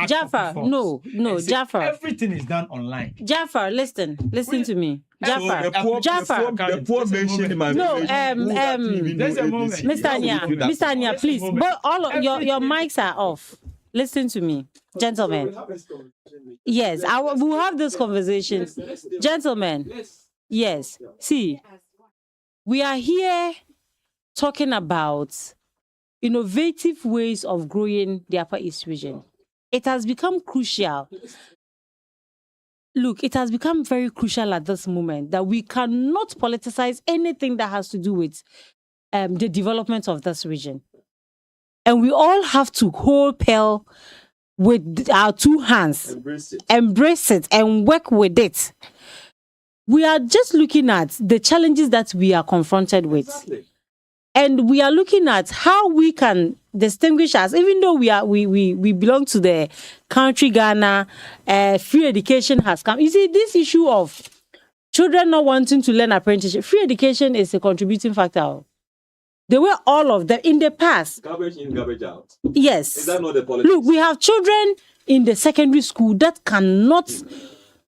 Speaker 1: Jaffer, no, Jaffer.
Speaker 5: Everything is done online.
Speaker 1: Jaffer, listen to me. Jaffer,
Speaker 3: the poor mentioned in my
Speaker 5: there's a moment.
Speaker 1: Mr. Anya, please. But all of your mics are off. Listen to me, gentlemen. Yes, we'll have this conversation. Gentlemen, yes. See, we are here talking about innovative ways of growing the Upper East region. It has become crucial. Look, it has become very crucial at this moment that we cannot politicize anything that has to do with the development of this region. And we all have to hold Pearl with our two hands, embrace it, and work with it. We are just looking at the challenges that we are confronted with. Exactly. And we are looking at how we can distinguish us, even though we belong to the country Ghana, free education has come. You see, this issue of children not wanting to learn apprenticeship, free education is a contributing factor. There were all of them in the past.
Speaker 3: Garbage in, garbage out.
Speaker 1: Yes.
Speaker 3: Is that not the politics?
Speaker 1: Look, we have children in the secondary school that cannot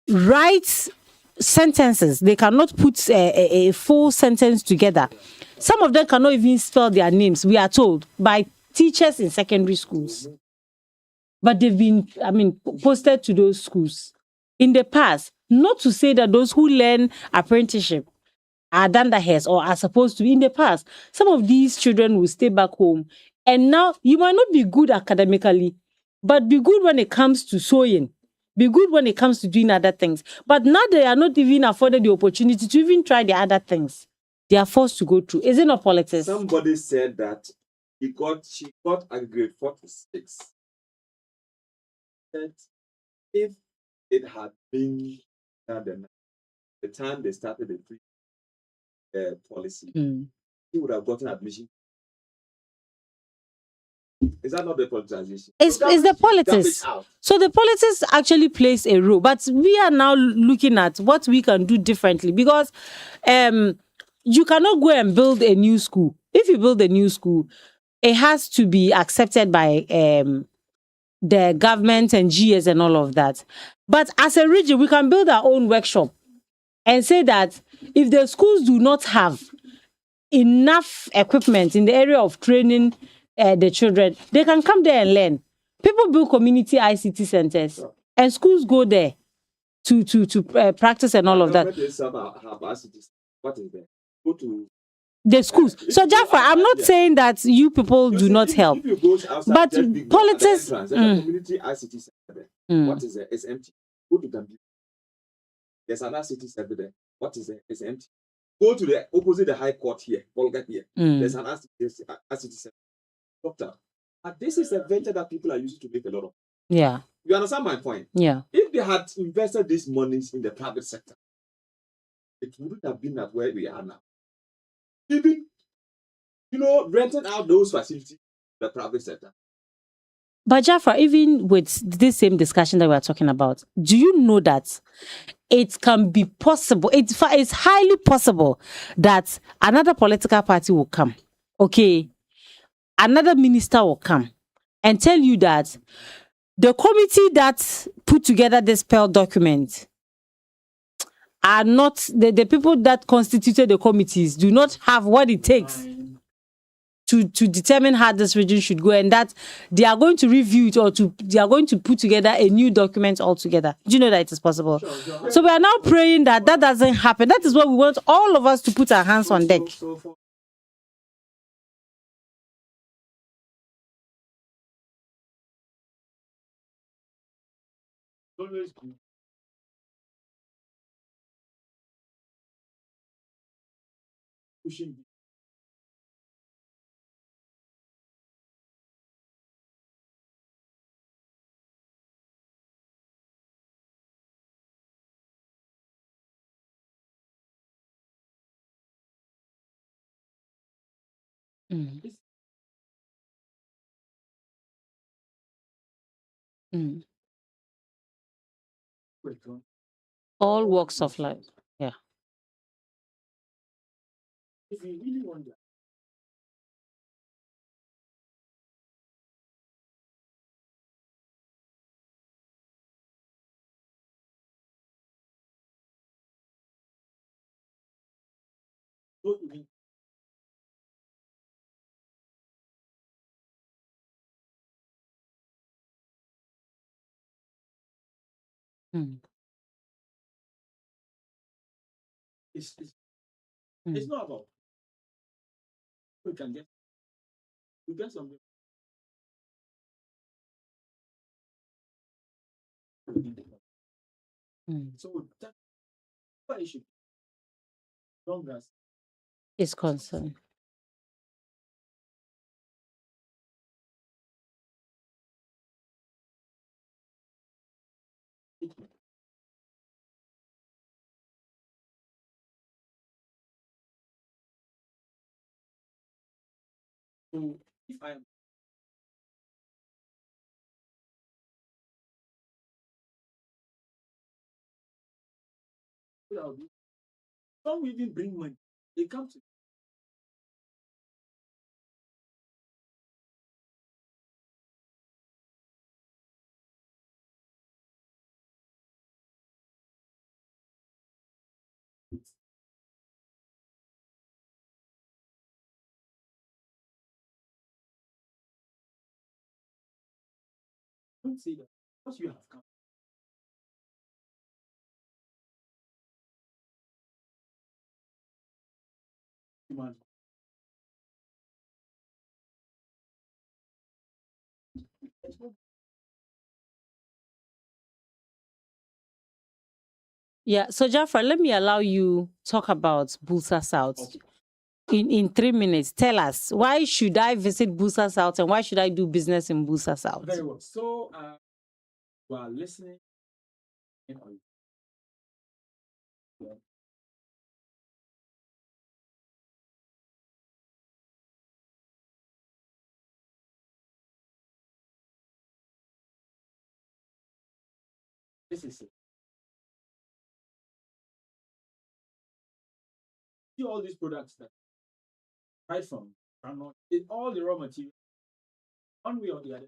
Speaker 1: write sentences. They cannot put a full sentence together. Some of them cannot even spell their names, we are told, by teachers in secondary schools. But they've been, posted to those schools. In the past, not to say that those who learn apprenticeship are dunderheads or are supposed to be. In the past, some of these children will stay back home. And now, you might not be good academically, but be good when it comes to sewing. Be good when it comes to doing other things. But now they are not even afforded the opportunity to even try the other things. They are forced to go through. Is it not politics?
Speaker 3: Somebody said that she got a grade 46. That if it had been the time they started the free policy, he would have gotten admission. Is that not the politicization?
Speaker 1: It's the politics. So the politics actually plays a role. But we are now looking at what we can do differently because you cannot go and build a new school. If you build a new school, it has to be accepted by the government and GS and all of that. But as a region, we can build our own workshop and say that if the schools do not have enough equipment in the area of training the children, they can come there and learn. People build community ICT centers and schools go there to practice and all of that.
Speaker 3: What is there? Go to
Speaker 1: the schools. So Jaffer, I'm not saying that you people do not help.
Speaker 3: If you go outside,
Speaker 1: but
Speaker 3: politics. Community ICT center there. What is there? It's empty. Go to Gambia. There's an ICT center there. What is there? It's empty. Go to the opposite the High Court here. Volga here. There's an ICT center. Doctor, but this is a venture that people are using to make a lot of.
Speaker 1: Yeah.
Speaker 3: You understand my point?
Speaker 1: Yeah.
Speaker 3: If they had invested these monies in the private sector, it wouldn't have been at where we are now. Even, renting out those facilities in the private sector.
Speaker 1: But Jaffa, even with this same discussion that we're talking about, do you know that it can be possible, it's highly possible that another political party will come, okay? Another minister will come and tell you that the committee that put together this Pearl document are not, the people that constituted the committees do not have what it takes to determine how this region should go, and that they are going to review it, or they are going to put together a new document altogether. Do you know that it is possible? Sure. So we are now praying that doesn't happen. That is what we want all of us to put our hands on deck.
Speaker 5: Pushing.
Speaker 1: Mm. Mm. All walks of life. Yeah.
Speaker 5: If you really want that, don't even
Speaker 1: Mm.
Speaker 5: it's
Speaker 1: Mm.
Speaker 5: not about we can get something.
Speaker 1: Mm.
Speaker 5: So that's why you should long as
Speaker 1: Is concerned.
Speaker 5: so if I am some even bring money, they come to don't say that because you have come. Human.
Speaker 1: Yeah. So Jafra, let me allow you talk about Bulsa South. In 3 minutes, tell us, why should I visit Bulsa South, and why should I do business in Bulsa South?
Speaker 5: Very well. So you are listening. This is it. See all these products that right from all the raw material, one way or the other.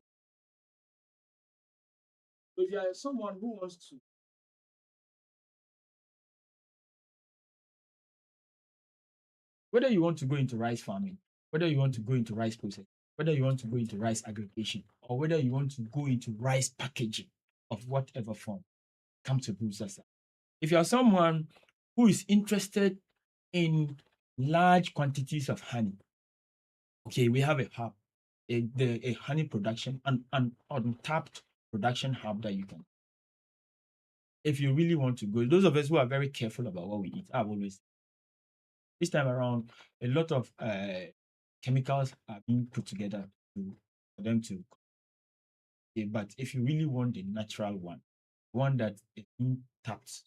Speaker 5: So if you are someone who wants to whether you want to go into rice farming, whether you want to go into rice processing, whether you want to go into rice aggregation, or whether you want to go into rice packaging of whatever form, come to Bulsa. If you are someone who is interested in large quantities of honey, okay, we have a hub, a honey production and an untapped production hub that you can. If you really want to go, those of us who are very careful about what we eat, I've always this time around, a lot of chemicals are being put together for them to. Okay, but if you really want the natural one that is being tapped,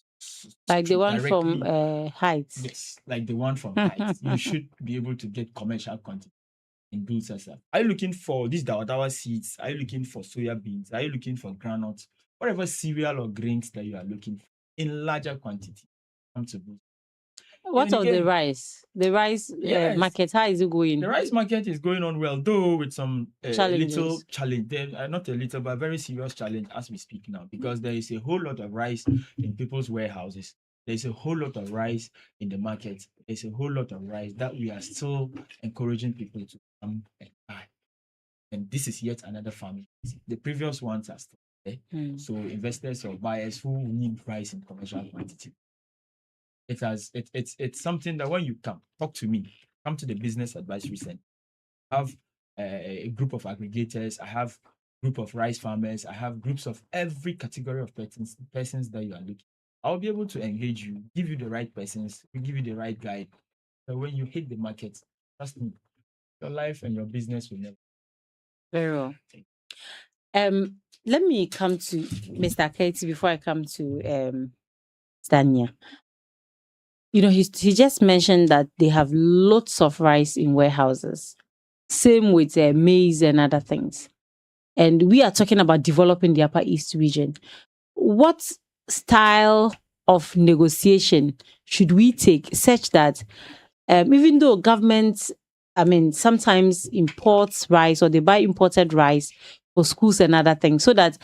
Speaker 1: Like the one
Speaker 5: directly,
Speaker 1: from Heights.
Speaker 5: yes, like the one from Heights, you should be able to get commercial quantity in Bulsa. Are you looking for these dawa seeds? Are you looking for soya beans? Are you looking for granules? Whatever cereal or grains that you are looking for in larger quantity, come to Bulsa.
Speaker 1: What of the rice? The rice
Speaker 5: Yes.
Speaker 1: market, how is it going?
Speaker 5: The rice market is going on well, though with some
Speaker 1: Challenges.
Speaker 5: little challenge. Not a little, but very serious challenge as we speak now, because there is a whole lot of rice in people's warehouses. There's a whole lot of rice in the market. There's a whole lot of rice that we are still encouraging people to come and buy. And this is yet another farming. The previous ones are still there. So investors or buyers who need price in commercial quantity. It's something that when you talk to me, come to the business advisory center. I have a group of aggregators. I have group of rice farmers. I have groups of every category of persons that you are looking. I'll be able to engage you, give you the right persons, give you the right guide. So when you hit the market, trust me, your life and your business will never.
Speaker 1: Very well. Let me come to Mr. Katie before I come to Stania. You know, he just mentioned that they have lots of rice in warehouses. Same with maize and other things. And we are talking about developing the Upper East region. What style of negotiation should we take such that even though government, sometimes imports rice or they buy imported rice for schools and other things, so that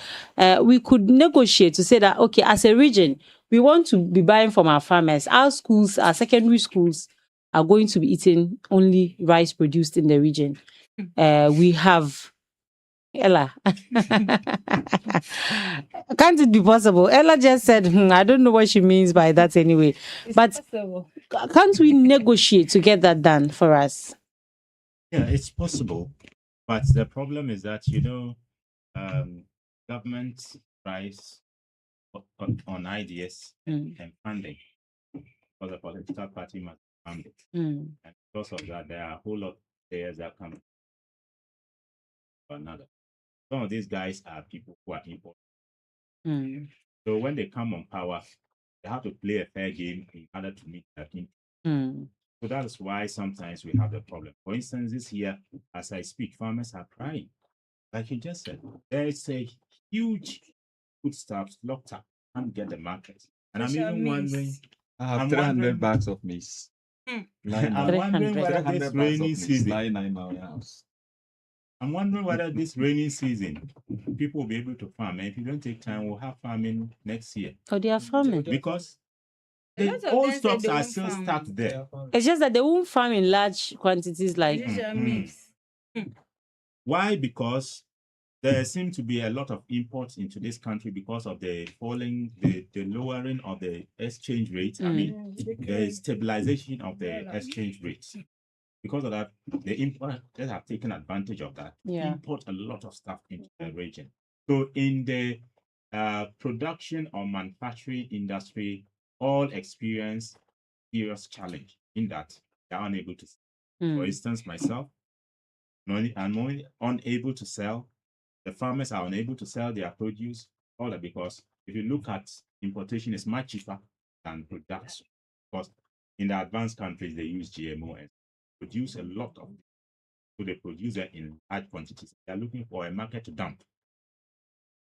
Speaker 1: we could negotiate to say that, okay, as a region, we want to be buying from our farmers. Our schools, our secondary schools are going to be eating only rice produced in the region. We have Ella. Can't it be possible? Ella just said, I don't know what she means by that anyway. But can't we negotiate to get that done for us?
Speaker 4: Yeah, it's possible. But the problem is that, government tries on ideas and funding, because the political party must fund it. And because of that, there are a whole lot of players that come to another. Some of these guys are people who are important. So when they come on power, they have to play a fair game in order to meet their team. So that is why sometimes we have the problem. For instance, this year, as I speak, farmers are crying. Like you just said, there is a huge foodstuffs locked up, can't get the market. And I'm even wondering.
Speaker 3: I have 300 bags of maize.
Speaker 4: I'm wondering whether this rainy season. I'm wondering whether this rainy season people will be able to farm. And if you don't take time, we'll have farming next year.
Speaker 1: Oh, they are farming.
Speaker 4: Because the old stocks are still stuck there.
Speaker 1: It's just that they won't farm in large quantities like.
Speaker 4: Why? Because there seems to be a lot of imports into this country because of the lowering of the exchange rate. The stabilization of the exchange rate. Because of that, the importers have taken advantage of that. Import a lot of stuff into the region. So in the production or manufacturing industry, all experience serious challenge in that they are unable to sell. For instance, myself, I'm unable to sell. The farmers are unable to sell their produce, all that because if you look at importation, it's much cheaper than production. Because in the advanced countries, they use GMO and produce a lot of it. So they produce it in large quantities. They're looking for a market to dump.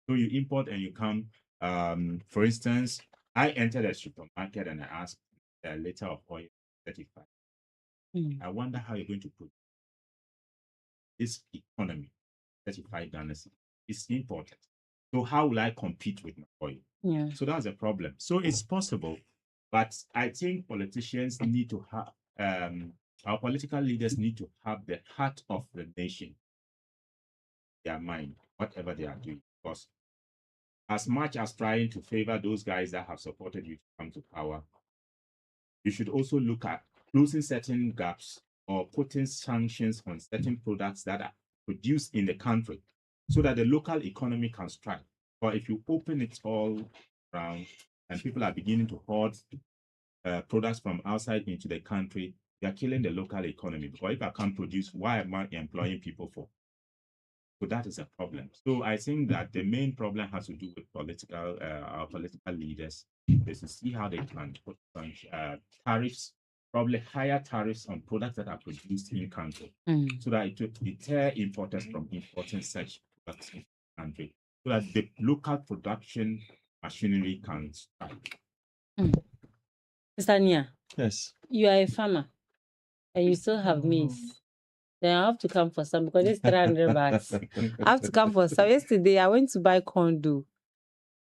Speaker 4: So you import and you come. For instance, I entered a supermarket and I asked a liter of oil 35. I wonder how you're going to put this economy 35 Ghana cedis. It's imported. So how will I compete with my oil? So that's a problem. So it's possible, but I think politicians need to have our political leaders need to have the heart of the nation, their mind, whatever they are doing. Because as much as trying to favor those guys that have supported you to come to power, you should also look at closing certain gaps or putting sanctions on certain products that are produced in the country so that the local economy can strive. Or if you open it all around and people are beginning to hoard products from outside into the country, they are killing the local economy. Because if I can't produce, why am I employing people for? So that is a problem. So I think that the main problem has to do with our political leaders is to see how they can put some tariffs, probably higher tariffs on products that are produced in country, so that it will deter importers from importing such products in the country, so that the local production machinery can strike.
Speaker 1: Mr. Nia,
Speaker 3: Yes.
Speaker 1: you are a farmer and you still have maize. Then I have to come for some because it's 300 bags. I have to come for some. Yesterday, I went to buy corn dough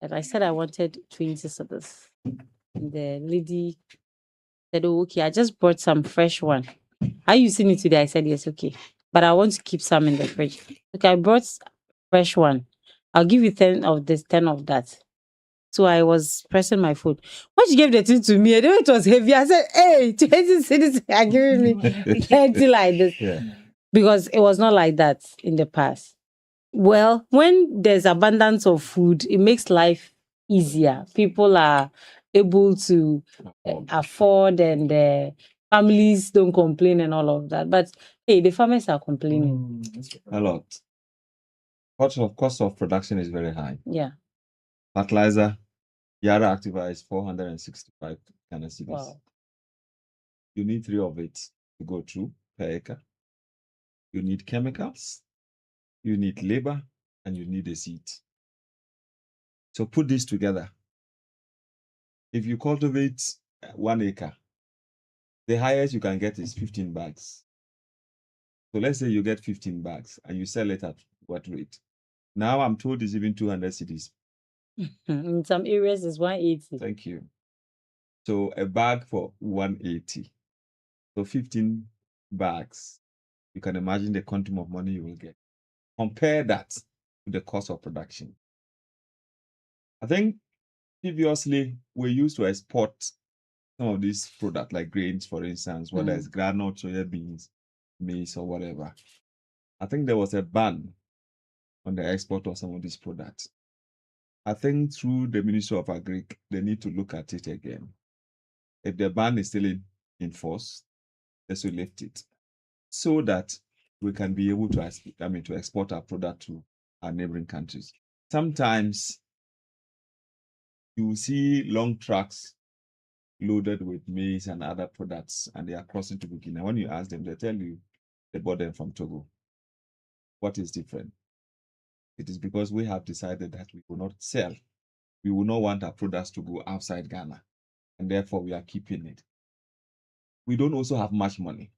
Speaker 1: and I said I wanted 20 of this. And the lady said, oh, okay, I just brought some fresh one. Are you using it today? I said, yes, okay. but I want to keep some in the fridge. Okay, I brought fresh one. I'll give you 10 of this, 10 of that. So I was pressing my phone. When she gave the thing to me, the way it was heavy, I said, hey, 20 cities are giving me 30 like this.
Speaker 4: Yeah.
Speaker 1: Because it was not like that in the past. Well, when there's abundance of food, it makes life easier. People are able to afford, and families don't complain and all of that. But hey, the farmers are complaining.
Speaker 3: A lot. Cost of production is very high.
Speaker 1: Yeah.
Speaker 3: Fertilizer, Yara Activa is 465 Ghana cedis.
Speaker 1: Wow.
Speaker 3: You need 3 of it to go through per acre. You need chemicals, you need labor, and you need a seed. So put this together. If you cultivate 1 acre, the highest you can get is 15 bags. So let's say you get 15 bags and you sell it at what rate? Now I'm told it's even 200 cedis.
Speaker 1: In some areas, it's 180.
Speaker 3: Thank you. So a bag for 180. So 15 bags. You can imagine the quantum of money you will get. Compare that to the cost of production. I think previously we used to export some of these products, like grains, for instance, whether it's granite, soya beans, maize, or whatever. I think there was a ban on the export of some of these products. I think through the Ministry of Agri, they need to look at it again. If the ban is still in force, they should lift it so that we can be able to, to export our product to our neighboring countries. Sometimes you see long trucks loaded with maize and other products, and they are crossing to Burkina. When you ask them, they tell you they bought them from Togo. What is different? It is because we have decided that we will not sell. We will not want our products to go outside Ghana, and therefore we are keeping it. We don't also have much money.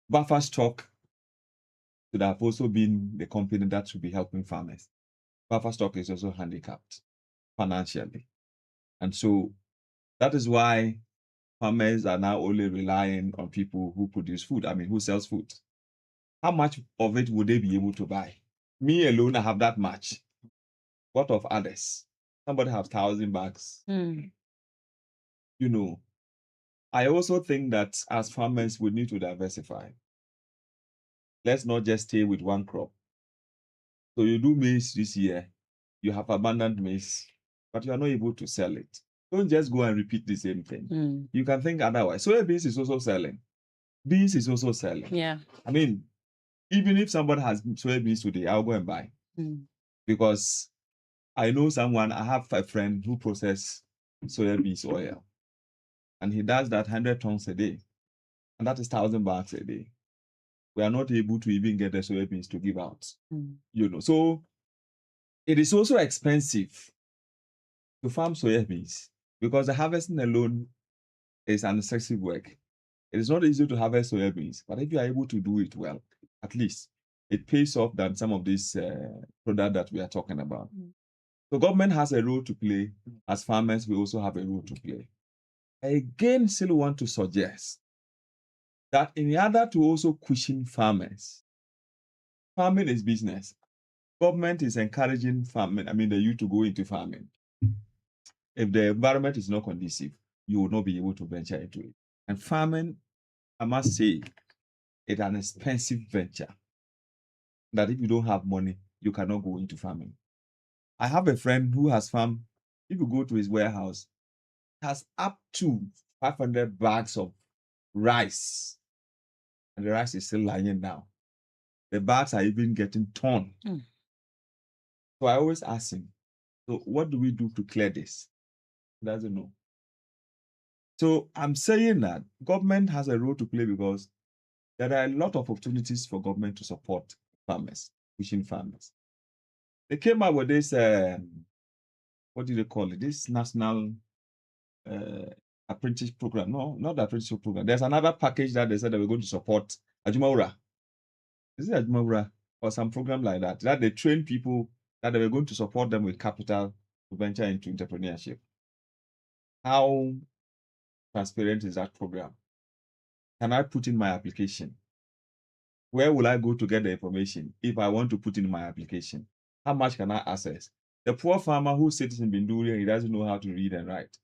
Speaker 3: Buffer stock should have also been the company that should be helping farmers. Buffer stock is also handicapped financially. And so that is why farmers are now only relying on people who produce food, who sells food. How much of it would they be able to buy? Me alone, I have that much. What of others? Somebody has 1,000 bags. I also think that as farmers, we need to diversify. Let's not just stay with one crop. So you do maize this year, you have abundant maize, but you are not able to sell it. Don't just go and repeat the same thing. You can think otherwise. Soya beans is also selling. Beans is also selling.
Speaker 1: Yeah.
Speaker 3: Even if somebody has soya beans today, I'll go and buy. Because I know someone, I have a friend who processes soya beans oil. And he does that 100 tons a day. And that is 1,000 bags a day. We are not able to even get the soya beans to give out. So it is also expensive to farm soya beans because the harvesting alone is an excessive work. It is not easy to harvest soya beans, but if you are able to do it well, at least it pays off than some of these products that we are talking about. So government has a role to play. As farmers, we also have a role to play. I again still want to suggest that in order to also cushion farmers, farming is business. Government is encouraging farming, the youth to go into farming. If the environment is not conducive, you will not be able to venture into it. And farming, I must say, it's an expensive venture. That if you don't have money, you cannot go into farming. I have a friend who has farmed. If you go to his warehouse, he has up to 500 bags of rice. And the rice is still lying down. The bags are even getting torn. So I always ask him, so what do we do to clear this? He doesn't know. So I'm saying that government has a role to play because there are a lot of opportunities for government to support farmers, pushing farmers. They came up with this, what do they call it? This national apprenticeship program. No, not the apprenticeship program. There's another package that they said they were going to support Ajumaura. Is it Ajumaura or some program like that? That they train people that they were going to support them with capital to venture into entrepreneurship. How transparent is that program? Can I put in my application? Where will I go to get the information if I want to put in my application? How much can I access? The poor farmer who sits in Binduri and he doesn't know how to read and write.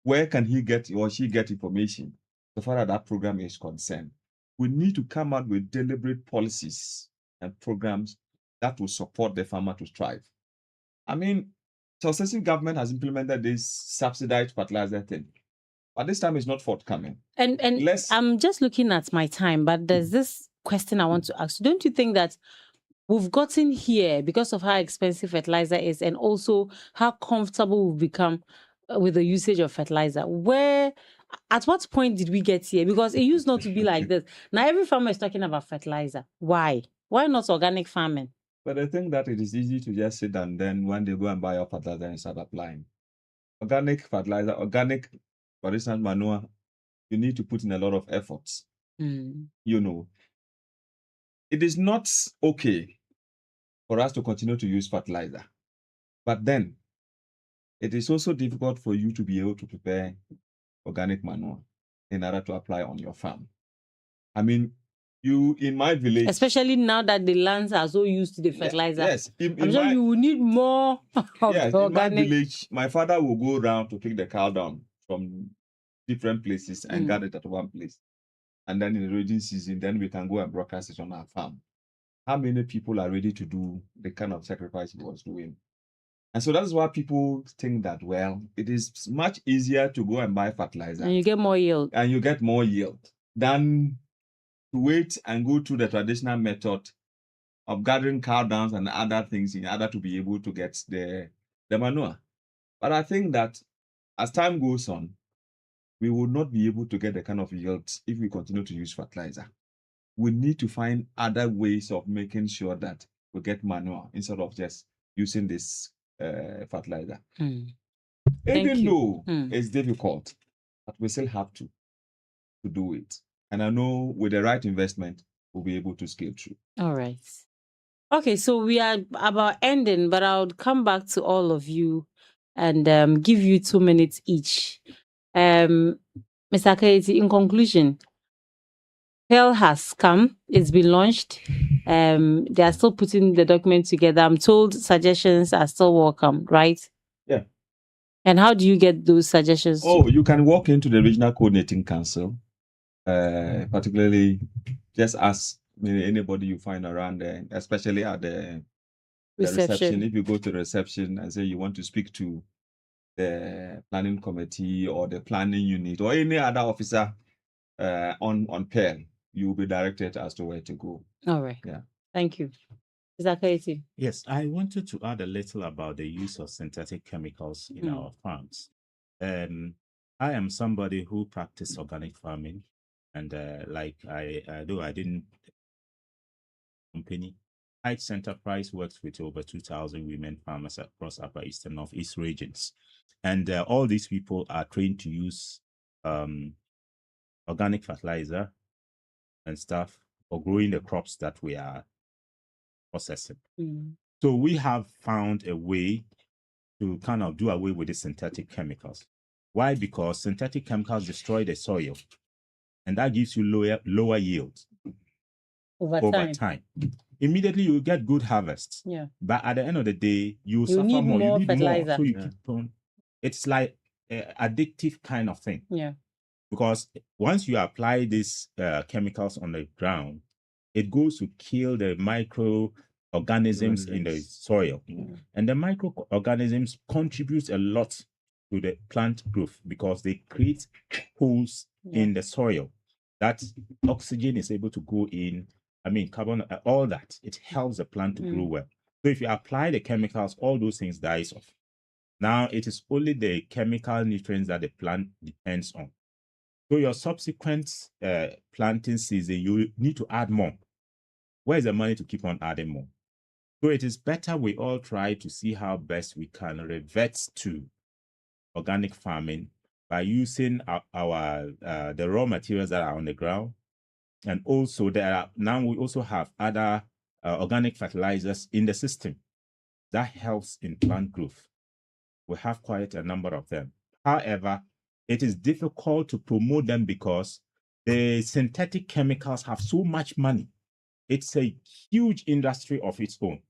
Speaker 3: Where can he get or she get information so far as that program is concerned? We need to come out with deliberate policies and programs that will support the farmer to thrive. I mean, successive government has implemented this subsidized fertilizer thing, but this time it's not forthcoming.
Speaker 1: And I'm just looking at my time, but there's this question I want to ask. Don't you think that we've gotten here because of how expensive fertilizer is and also how comfortable we've become with the usage of fertilizer? At what point did we get here? Because it used not to be like this. Now every farmer is talking about fertilizer. Why? Why not organic farming?
Speaker 3: But I think that it is easy to just sit and then when they go and buy your fertilizer and start applying. Organic fertilizer, organic, for instance, manure, you need to put in a lot of efforts. You know, it is not okay for us to continue to use fertilizer. But then it is also difficult for you to be able to prepare organic manure in order to apply on your farm. I mean, you in my village,
Speaker 1: especially now that the lands are so used to the fertilizer.
Speaker 3: Yes,
Speaker 1: I'm sure you will need more of
Speaker 3: yes,
Speaker 1: the
Speaker 3: in my
Speaker 1: organic.
Speaker 3: village, my father will go around to pick the cow down from different places and gather it at one place. And then in the rainy season, then we can go and broadcast it on our farm. How many people are ready to do the kind of sacrifice he was doing? And so that's why people think that, well, it is much easier to go and buy fertilizer.
Speaker 1: And you get more yield.
Speaker 3: And you get more yield than to wait and go through the traditional method of gathering cow downs and other things in order to be able to get the manure. But I think that as time goes on, we will not be able to get the kind of yield if we continue to use fertilizer. We need to find other ways of making sure that we get manure instead of just using this fertilizer. Even though it's difficult, but we still have to do it. And I know with the right investment, we'll be able to scale through.
Speaker 1: All right. Okay, so we are about ending, but I'll come back to all of you and give you 2 minutes each. Mr. Akayetie, in conclusion, Pearl has come, it's been launched. They are still putting the document together. I'm told suggestions are still welcome, right?
Speaker 3: Yeah.
Speaker 1: And how do you get those suggestions?
Speaker 3: Oh, you can walk into the Regional Coordinating Council, particularly just ask anybody you find around there, especially at the reception. If you go to the reception and say you want to speak to the planning committee or the planning unit or any other officer on Pearl, you will be directed as to where to go.
Speaker 1: All right.
Speaker 3: Yeah.
Speaker 1: Thank you. Is that crazy?
Speaker 4: Yes, I wanted to add a little about the use of synthetic chemicals in our farms. I am somebody who practiced organic farming, and though I didn't company, Heights Enterprise works with over 2,000 women farmers across Upper East and Northeast regions, and all these people are trained to use organic fertilizer and stuff for growing the crops that we are processing. So we have found a way to kind of do away with the synthetic chemicals. Why? Because synthetic chemicals destroy the soil, and that gives you lower yields over time. Immediately you get good harvests.
Speaker 1: Yeah.
Speaker 4: But at the end of the day, you suffer more. You need
Speaker 1: fertilizer.
Speaker 4: more. So you keep on. It's like an addictive kind of thing.
Speaker 1: Yeah.
Speaker 4: Because once you apply these chemicals on the ground, it goes to kill the microorganisms in the soil. And the microorganisms contribute a lot to the plant growth because they create holes in the soil that oxygen is able to go in. I mean, carbon, all that. It helps the plant to grow well. So if you apply the chemicals, all those things dies off. Now, it is only the chemical nutrients that the plant depends on. So your subsequent planting season, you need to add more. Where's the money to keep on adding more? So it is better we all try to see how best we can revert to organic farming by using the raw materials that are on the ground. And also now we also have other organic fertilizers in the system that helps in plant growth. We have quite a number of them. However, it is difficult to promote them because The synthetic chemicals have so much money. It's a huge industry of its own.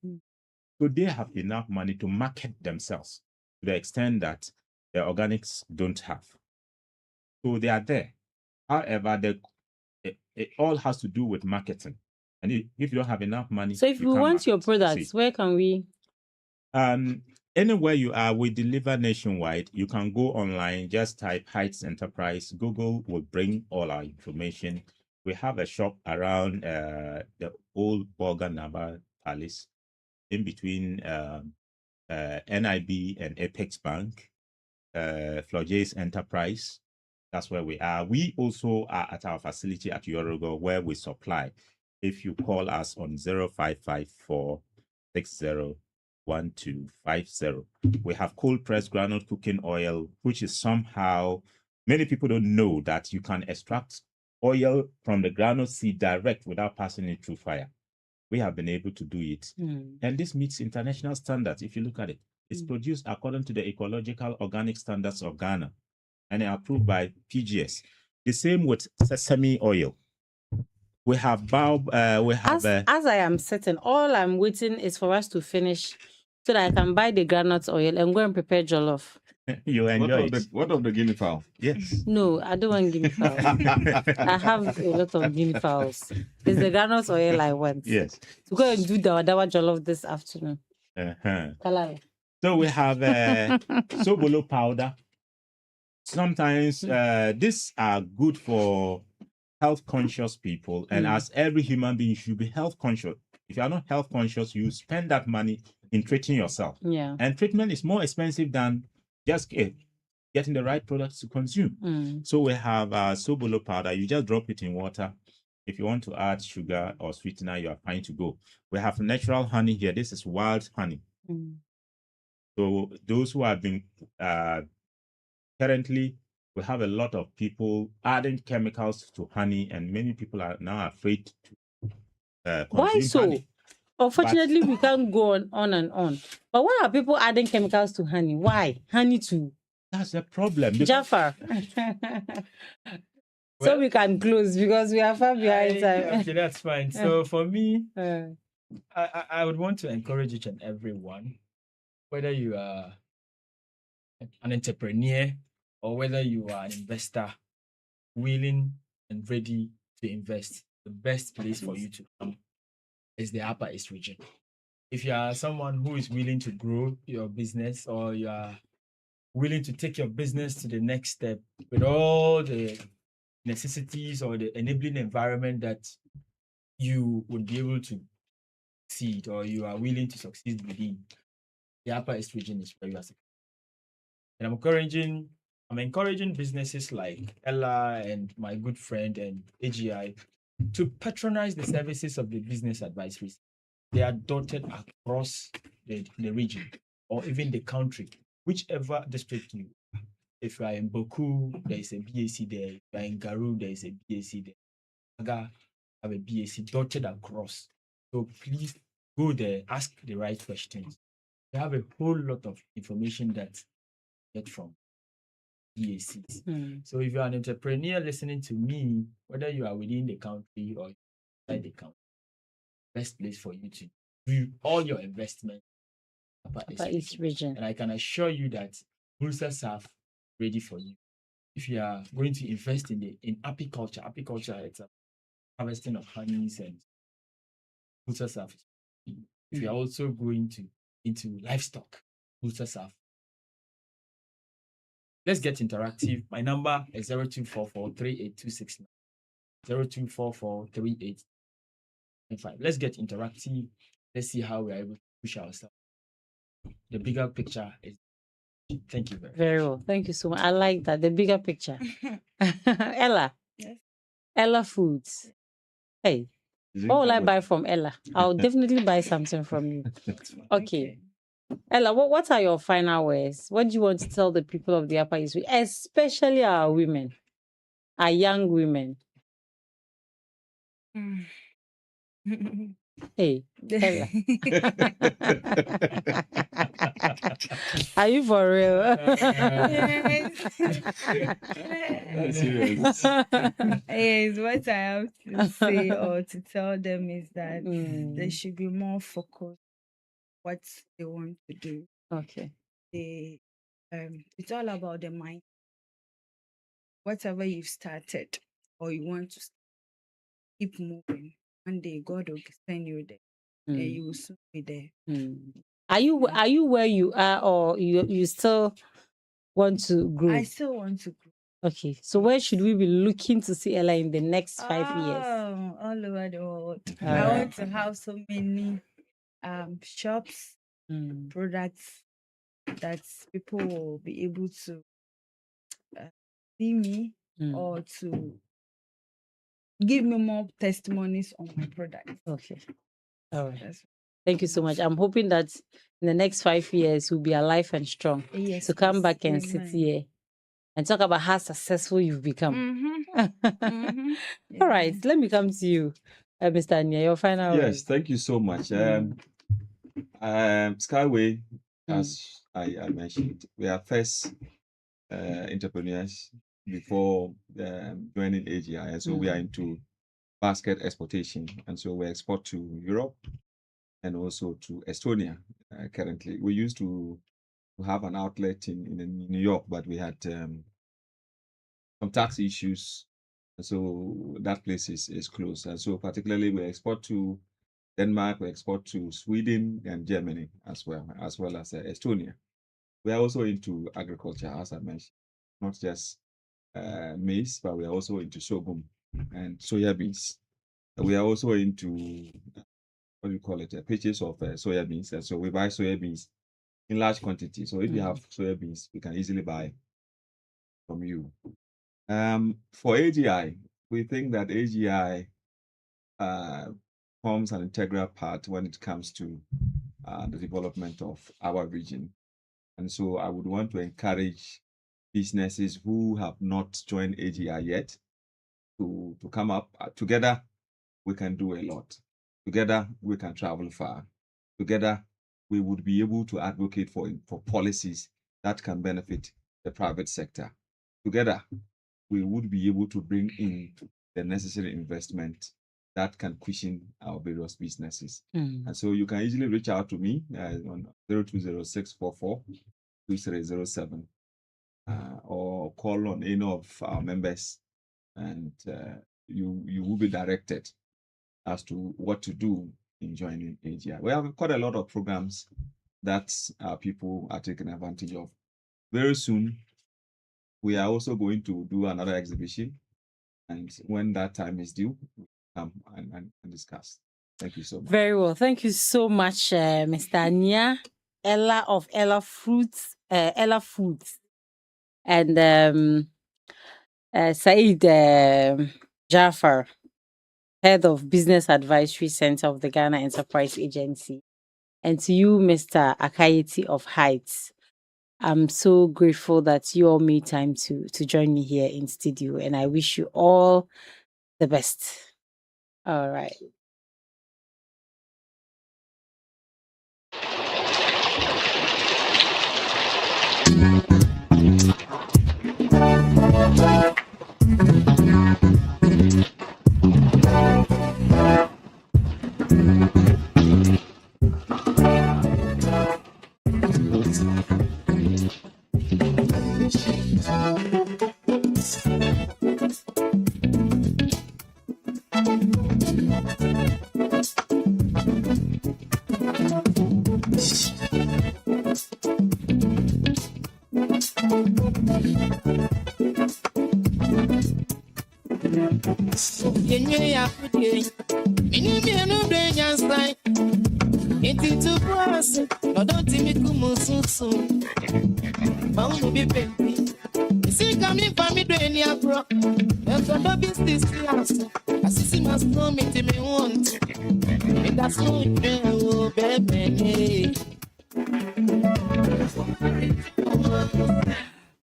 Speaker 4: So they have enough money to market themselves to the extent that the organics don't have. So they are there. However, it all has to do with marketing. And if you don't have enough money,
Speaker 1: So if we
Speaker 4: can't
Speaker 1: want your
Speaker 4: market.
Speaker 1: products,
Speaker 4: See,
Speaker 1: where can we?
Speaker 4: Anywhere you are, we deliver nationwide. You can go online, just type Heights Enterprise. Google will bring all our information. We have a shop around the old Bolga Naba Palace, in between NIB and Apex Bank, Florges Enterprise. That's where we are. We also are at our facility at Yorogo, where we supply. If you call us on 0554 601250, we have cold pressed groundnut cooking oil, which is somehow, many people don't know that you can extract oil from the groundnut seed direct without passing it through fire. We have been able to do it. And this meets international standards. If you look at it, it's produced according to the Ecological Organic Standards of Ghana and approved by PGS. The same with sesame oil. We have
Speaker 1: As I am certain, all I'm waiting is for us to finish so that I can buy the groundnut oil and go and prepare jollof.
Speaker 4: You enjoy it.
Speaker 3: What of the guinea fowl?
Speaker 4: Yes.
Speaker 1: No, I don't want guinea fowl. I have a lot of guinea fowls. It's the groundnut oil I want.
Speaker 4: Yes.
Speaker 1: To go and do the Wadawa jollof this afternoon. Kalala.
Speaker 4: So we have Sobolo powder. Sometimes these are good for health conscious people, and as every human being, you should be health conscious. If you are not health conscious, you spend that money in treating yourself.
Speaker 1: Yeah.
Speaker 4: And treatment is more expensive than just getting the right products to consume. So we have Sobolo powder. You just drop it in water. If you want to add sugar or sweetener, you are fine to go. We have natural honey here. This is wild honey. So those who have been currently, we have a lot of people adding chemicals to honey, and many people are now afraid to consume
Speaker 1: Why so?
Speaker 4: honey.
Speaker 1: Unfortunately, we can't go on and on. But why are people adding chemicals to honey? Why? Honey too.
Speaker 4: That's the problem.
Speaker 1: Jafar. So we can close because we are far behind time.
Speaker 5: Okay, that's fine. So for me, I would want to encourage each and everyone, whether you are an entrepreneur or whether you are an investor, willing and ready to invest, the best place for you to come is the Upper East region. If you are someone who is willing to grow your business, or you are willing to take your business to the next step with all the necessities or the enabling environment that you would be able to succeed, or you are willing to succeed within, the Upper East region is where you are. And I'm encouraging businesses like Ella and my good friend and AGI to patronize the services of the business advisories. They are dotted across the region or even the country, whichever district you are. If you are in Boku, there is a BAC there. If you are in Garu, there is a BAC there. Aga have a BAC dotted across. So please go there, ask the right questions. You have a whole lot of information that you get from BACs. So if you are an entrepreneur listening to me, whether you are within the country or outside the country, best place for you to do all your investment Upper East region. And I can assure you that Brussels are ready for you. If you are going to invest in apiculture, it's a harvesting of honeys and Brussels are. If you are also going into livestock, Brussels are. Let's get interactive. My number is 0244-38269. 0244-38. Let's get interactive. Let's see how we're able to push ourselves. The bigger picture is. Thank you
Speaker 1: very well. Thank you so much. I like that. The bigger picture. Ella.
Speaker 2: Yes.
Speaker 1: Ella Foods. Hey, what will I buy from Ella? I'll definitely buy something from you. Okay. Ella, what are your final words? What do you want to tell the people of the Upper East, especially our women, our young women? Hey, Ella. Are you for real?
Speaker 3: Serious.
Speaker 2: Yes, what I have to say or to tell them is that they
Speaker 1: Mm,
Speaker 2: should be more focused what they want to do.
Speaker 1: okay.
Speaker 2: They it's all about the mind. Whatever you've started or you want to keep moving, one day God will send you there and
Speaker 1: Mm,
Speaker 2: you will soon be there.
Speaker 1: mm. Are you where you are, or you still want to grow?
Speaker 2: I still want to grow.
Speaker 1: Okay. So where should we be looking to see Ella in the next 5 years?
Speaker 2: All over the world.
Speaker 1: All
Speaker 2: I
Speaker 1: right.
Speaker 2: want to have so many shops,
Speaker 1: Mm,
Speaker 2: products that people will be able to see me
Speaker 1: mm.
Speaker 2: or to give me more testimonies on my products.
Speaker 1: Okay. All right.
Speaker 2: That's
Speaker 1: Thank you so much. I'm hoping that in the next 5 years we'll be alive and strong
Speaker 2: yes.
Speaker 1: to come
Speaker 2: please.
Speaker 1: back and sit
Speaker 2: Amen.
Speaker 1: here and talk about how successful you've become.
Speaker 2: Mm-hmm.
Speaker 1: All right, let me come to you, Mr. Anya. Your final
Speaker 3: Yes,
Speaker 1: words.
Speaker 3: thank you so much. Skyway, as I mentioned, we are first entrepreneurs before joining AGI, and so we are into basket exportation, and so we export to Europe and also to Estonia. Currently, we used to have an outlet in New York, but we had some tax issues, and so that place is closed. And so particularly we export to Denmark, we export to Sweden and Germany as well as Estonia. We are also into agriculture, as I mentioned, not just maize, but we are also into sorghum and soya beans. We are also into what do you call it, pitches of soya beans, and so we buy soya beans in large quantity. So if you have soya beans, we can easily buy from you. For AGI, we think that AGI forms an integral part when it comes to the development of our region. And so I would want to encourage businesses who have not joined AGI yet to come up. Together, we can do a lot. Together, we can travel far. Together, we would be able to advocate for policies that can benefit the private sector. Together, we would be able to bring in the necessary investment that can cushion our various businesses. And so you can easily reach out to me on 0206442307 or call on any of our members, and you will be directed as to what to do in joining AGI. We have quite a lot of programs that people are taking advantage of. Very soon, we are also going to do another exhibition, and when that time is due, we'll come and discuss. Thank you so much.
Speaker 1: Very well. Thank you so much, Mr. Anya, Ella of Ella Foods, and Said Jafar, Head of Business Advisory Center of the Ghana Enterprise Agency. And to you, Mr. Akayeti of Heights. I'm so grateful that you all made time to join me here in studio, and I wish you all the best. All right.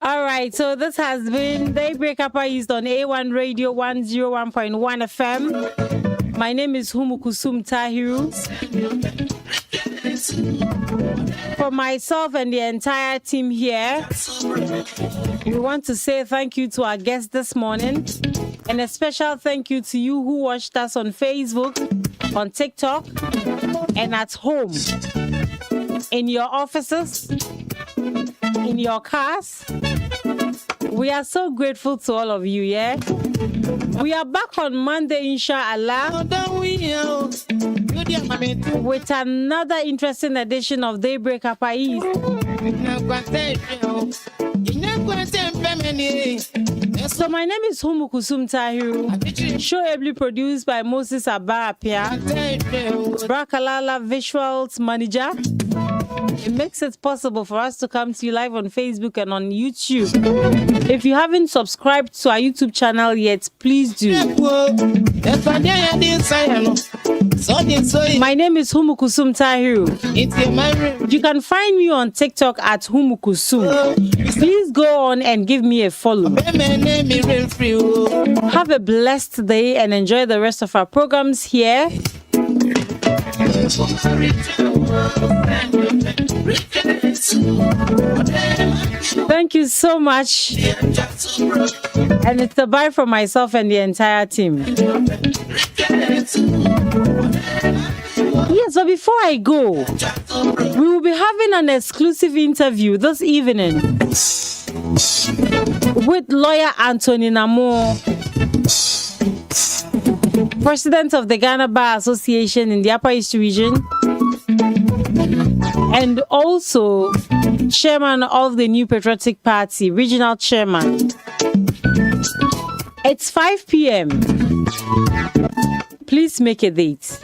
Speaker 1: All right, so this has been Daybreak Upper East on A1 Radio 101.1 FM. My name is Humukusum Tahiru. For myself and the entire team here, we want to say thank you to our guest this morning, and a special thank you to you who watched us on Facebook, on TikTok, and at home, in your offices, in your cars. We are so grateful to all of you, yeah? We are back on Monday, inshallah, with another interesting edition of Daybreak Upper East. So my name is Humukusum Tahiru. Show ably produced by Moses Abarapia. Brakalala Visuals Manager. It makes it possible for us to come to you live on Facebook and on YouTube. If you haven't subscribed to our YouTube channel yet, please do. My name is Humukusum Tahiru. You can find me on TikTok at Humukusum. Please go on and give me a follow. Have a blessed day and enjoy the rest of our programs here. Thank you so much. And it's a bye from myself and the entire team. Yes, but before I go, we will be having an exclusive interview this evening with lawyer Anthony Namo, President of the Ghana Bar Association in the Upper East Region, and also Chairman of the New Patriotic Party, Regional Chairman. It's 5 p.m. Please make a date.